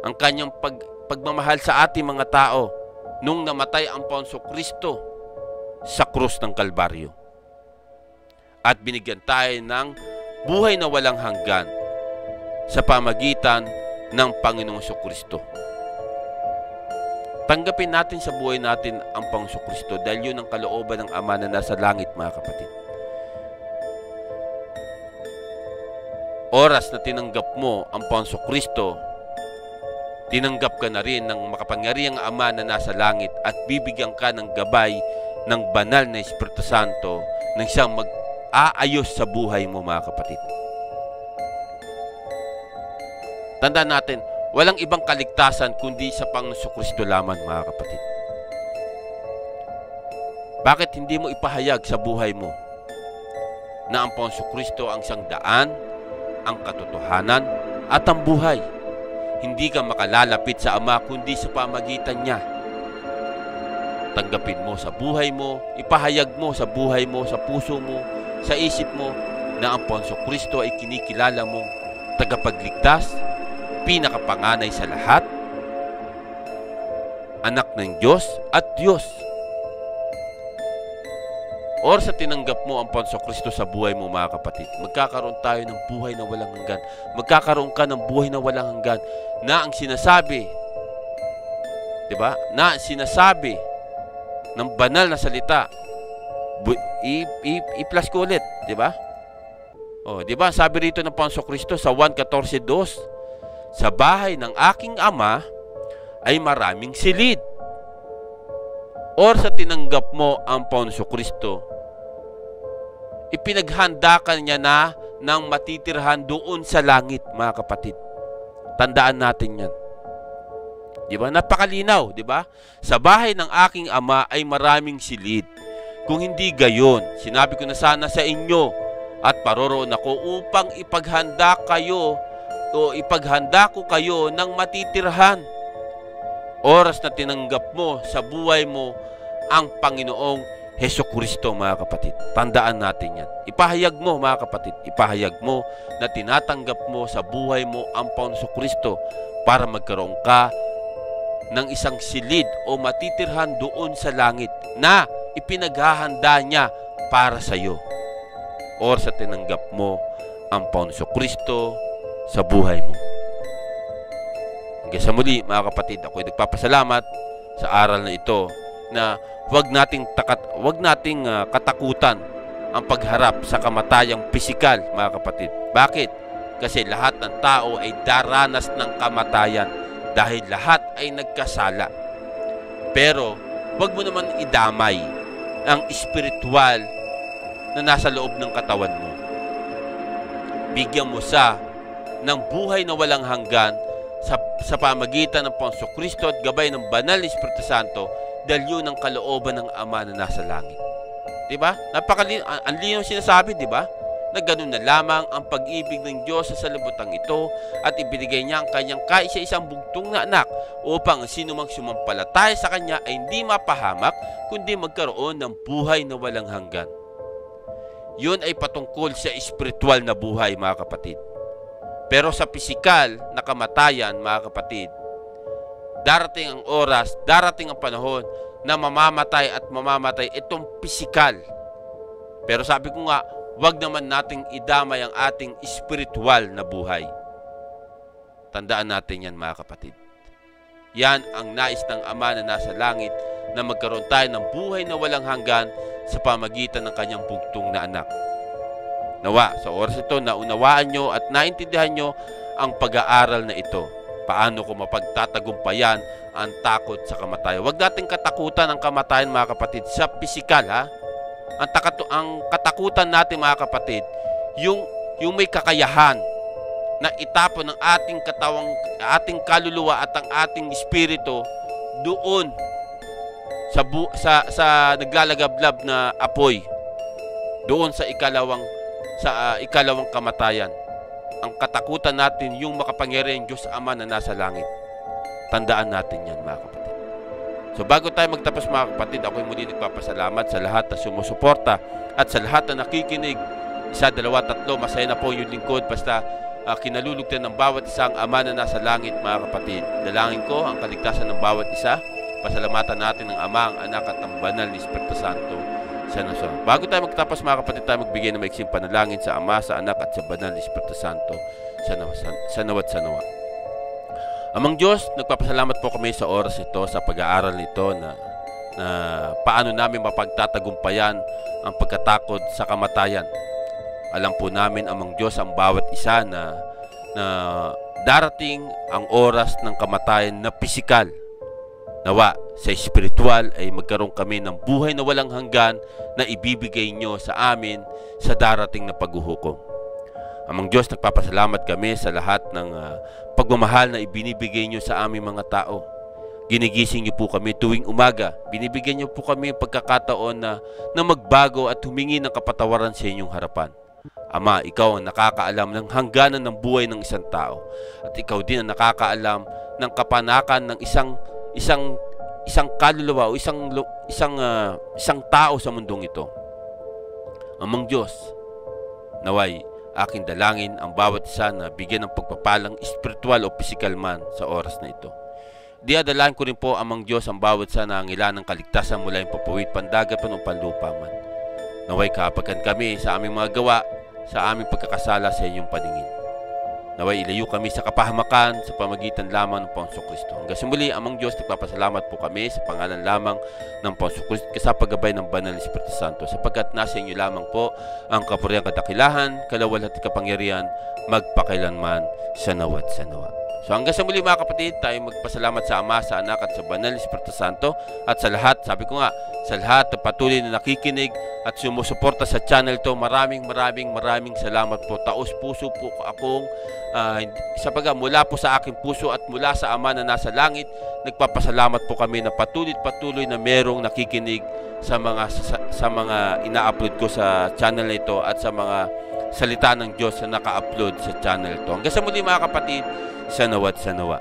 ang kanyang pagmamahal sa ating mga tao nung namatay ang Panginoong Kristo sa krus ng Kalbaryo. At binigyan tayo ng buhay na walang hanggan sa pamagitan ng Panginoong Kristo. Tanggapin natin sa buhay natin ang Panginoong Kristo dahil yun ang kalooban ng Ama na nasa langit mga kapatid. Oras na tinanggap mo ang Panginoong Kristo, tinanggap ka na rin ng makapangyarihang Ama na nasa langit at bibigyan ka ng gabay ng banal na Espiritu Santo nang siyang mag-aayos sa buhay mo mga kapatid. Tandaan natin, walang ibang kaligtasan kundi sa Panginoong Kristo lamang mga kapatid. Bakit hindi mo ipahayag sa buhay mo na ang Panginoong Kristo ang siyang daan, ang katotohanan, at ang buhay? Hindi ka makalalapit sa Ama kundi sa pamagitan niya. Tanggapin mo sa buhay mo, ipahayag mo sa buhay mo, sa puso mo, sa isip mo na ang Panginoong Kristo ay kinikilala mong tagapagligtas, pinakapanganay sa lahat, anak ng Diyos at Diyos. Or sa tinanggap mo ang Panginoong Kristo sa buhay mo mga kapatid, magkakaroon tayo ng buhay na walang hanggan. Magkakaroon ka ng buhay na walang hanggan na ang sinasabi 'di ba? Na sinasabi ng banal na salita. I-plus ko ulit, 'di ba? Oh, 'di ba? Sabi rito ng Panginoong Kristo sa 1:14:2, sa bahay ng aking ama ay maraming silid. Or sa tinanggap mo ang Panginoong Kristo, ipinaghandakan niya na ng matitirhan doon sa langit, mga kapatid. Tandaan natin yan. Di ba? Napakalinaw, di ba? Sa bahay ng aking ama ay maraming silid. Kung hindi gayon, sinabi ko na sana sa inyo at paroroon ako upang ipaghanda kayo o ipaghanda ko kayo ng matitirhan. Oras na tinanggap mo sa buhay mo ang Panginoong Hesukristo, mga kapatid. Tandaan natin yan. Ipahayag mo, mga kapatid, ipahayag mo na tinatanggap mo sa buhay mo ang Panginoong Hesukristo para magkaroon ka ng isang silid o matitirhan doon sa langit na ipinaghahanda niya para sa iyo. Or sa tinanggap mo ang Panginoong Hesukristo sa buhay mo. Hanggang sa muli, mga kapatid, ako'y nagpapasalamat sa aral na ito na huwag nating katakutan ang pagharap sa kamatayang pisikal, mga kapatid. Bakit? Kasi lahat ng tao ay daranas ng kamatayan dahil lahat ay nagkasala. Pero huwag mo naman idamay ang espiritual na nasa loob ng katawan mo. Bigyan mo siya ng buhay na walang hanggan sa pamagitan ng Panginoong Kristo at gabay ng banal na Espiritu Santo, dahil yun ang kalooban ng Ama na nasa langit. Diba? Ang linaw sinasabi, diba? Na ganun na lamang ang pag-ibig ng Diyos sa salibutang ito at ibinigay niya ang kanyang kaisa-isang bugtong na anak upang sino mang sumampalataya sa kanya ay hindi mapahamak kundi magkaroon ng buhay na walang hanggan. Yun ay patungkol sa espiritual na buhay, mga kapatid. Pero sa pisikal na kamatayan, mga kapatid, darating ang oras, darating ang panahon na mamamatay at mamamatay itong pisikal. Pero sabi ko nga, wag naman nating idamay ang ating espiritual na buhay. Tandaan natin yan, mga kapatid. Yan ang nais ng Ama na nasa langit, na magkaroon tayo ng buhay na walang hanggan sa pamagitan ng kanyang bugtong na anak. Nawa, sa oras ito, naunawaan nyo at naintindihan nyo ang pag-aaral na ito. Paano ko mapagtatagumpayan ang takot sa kamatayan. Huwag nating katakutan ang kamatayan, mga kapatid, sa pisikal, ha? Ang katakutan natin, mga kapatid, yung may kakayahan na itapon ng ating katawang, ating kaluluwa at ang ating espiritu doon sa naglalagablab na apoy, doon sa ikalawang kamatayan. Ang katakutan natin yung makapangyarihang Diyos Ama na nasa langit. Tandaan natin yan, mga kapatid. So bago tayo magtapos, mga kapatid, ako'y muli nagpapasalamat sa lahat na sumusuporta at sa lahat na nakikinig. 1, 2, 3, masaya na po yung lingkod basta kinalulugtan ng bawat isang Ama na nasa langit, mga kapatid. Dalangin ko ang kaligtasan ng bawat isa. Pasalamatan natin ng Ama, ang Anak at ang Banal ni Espiritu Santo. Bago tayo magtapos, mga kapatid, tayo magbigay ng maiksing panalangin sa Ama, sa Anak at sa Banal ni Espiritu Santo sa nawa't sa nawa. Amang Diyos, nagpapasalamat po kami sa oras ito, sa pag-aaral nito na paano namin mapagtatagumpayan ang pagkatakot sa kamatayan. Alam po namin, Amang Diyos, ang bawat isa na darating ang oras ng kamatayan na pisikal. Nawa, sa espiritual ay magkaroon kami ng buhay na walang hanggan na ibibigay nyo sa amin sa darating na paghuhukom. Amang Diyos, nagpapasalamat kami sa lahat ng pagmamahal na ibinibigay nyo sa aming mga tao. Ginigising nyo po kami tuwing umaga. Binibigyan nyo po kami ang pagkakataon na magbago at humingi ng kapatawaran sa inyong harapan. Ama, ikaw ang nakakaalam ng hangganan ng buhay ng isang tao. At ikaw din ang nakakaalam ng kapanakan ng isang kaluluwa o isang tao sa mundong ito. Amang Diyos, naway aking dalangin ang bawat isa na bigyan ng pagpapalang espiritual o physical man sa oras na ito. Diadalain ko rin po, Amang Diyos, ang bawat isa na nangangailangan ng kaligtasan mula yung papuwid, pandagat, o panlupa man. Naway kapagan kami sa aming mga gawa, sa aming pagkakasala sa inyong paningin. Naway ilayo kami sa kapahamakan sa pamagitan lamang ng Panginoong Kristo. Hanggang sa muli, Amang Diyos, nagpapasalamat po kami sa pangalan lamang ng Panginoong Kristo sa paggabay ng Banal na Espiritu Santo, sapagkat nasa inyo lamang po ang kapurihan, kadakilahan, kalawal at kapangyarihan magpakailanman sa nawa at sa nawa. So hanggang sa muli mga kapatid, tayo magpasalamat sa Ama, sa Anak at sa Banal na Espiritu Santo, at sa lahat, sabi ko nga, sa lahat na patuloy na nakikinig at sumusuporta sa channel to. Maraming salamat po. Taos puso po akong mula po sa aking puso at mula sa Ama na nasa langit, nagpapasalamat po kami na patuloy na merong nakikinig sa mga ina-upload ko sa channel na ito at sa mga salita ng Diyos na naka-upload sa channel to. Hanggang sa muli mga kapatid, sa nawa at sa nawa.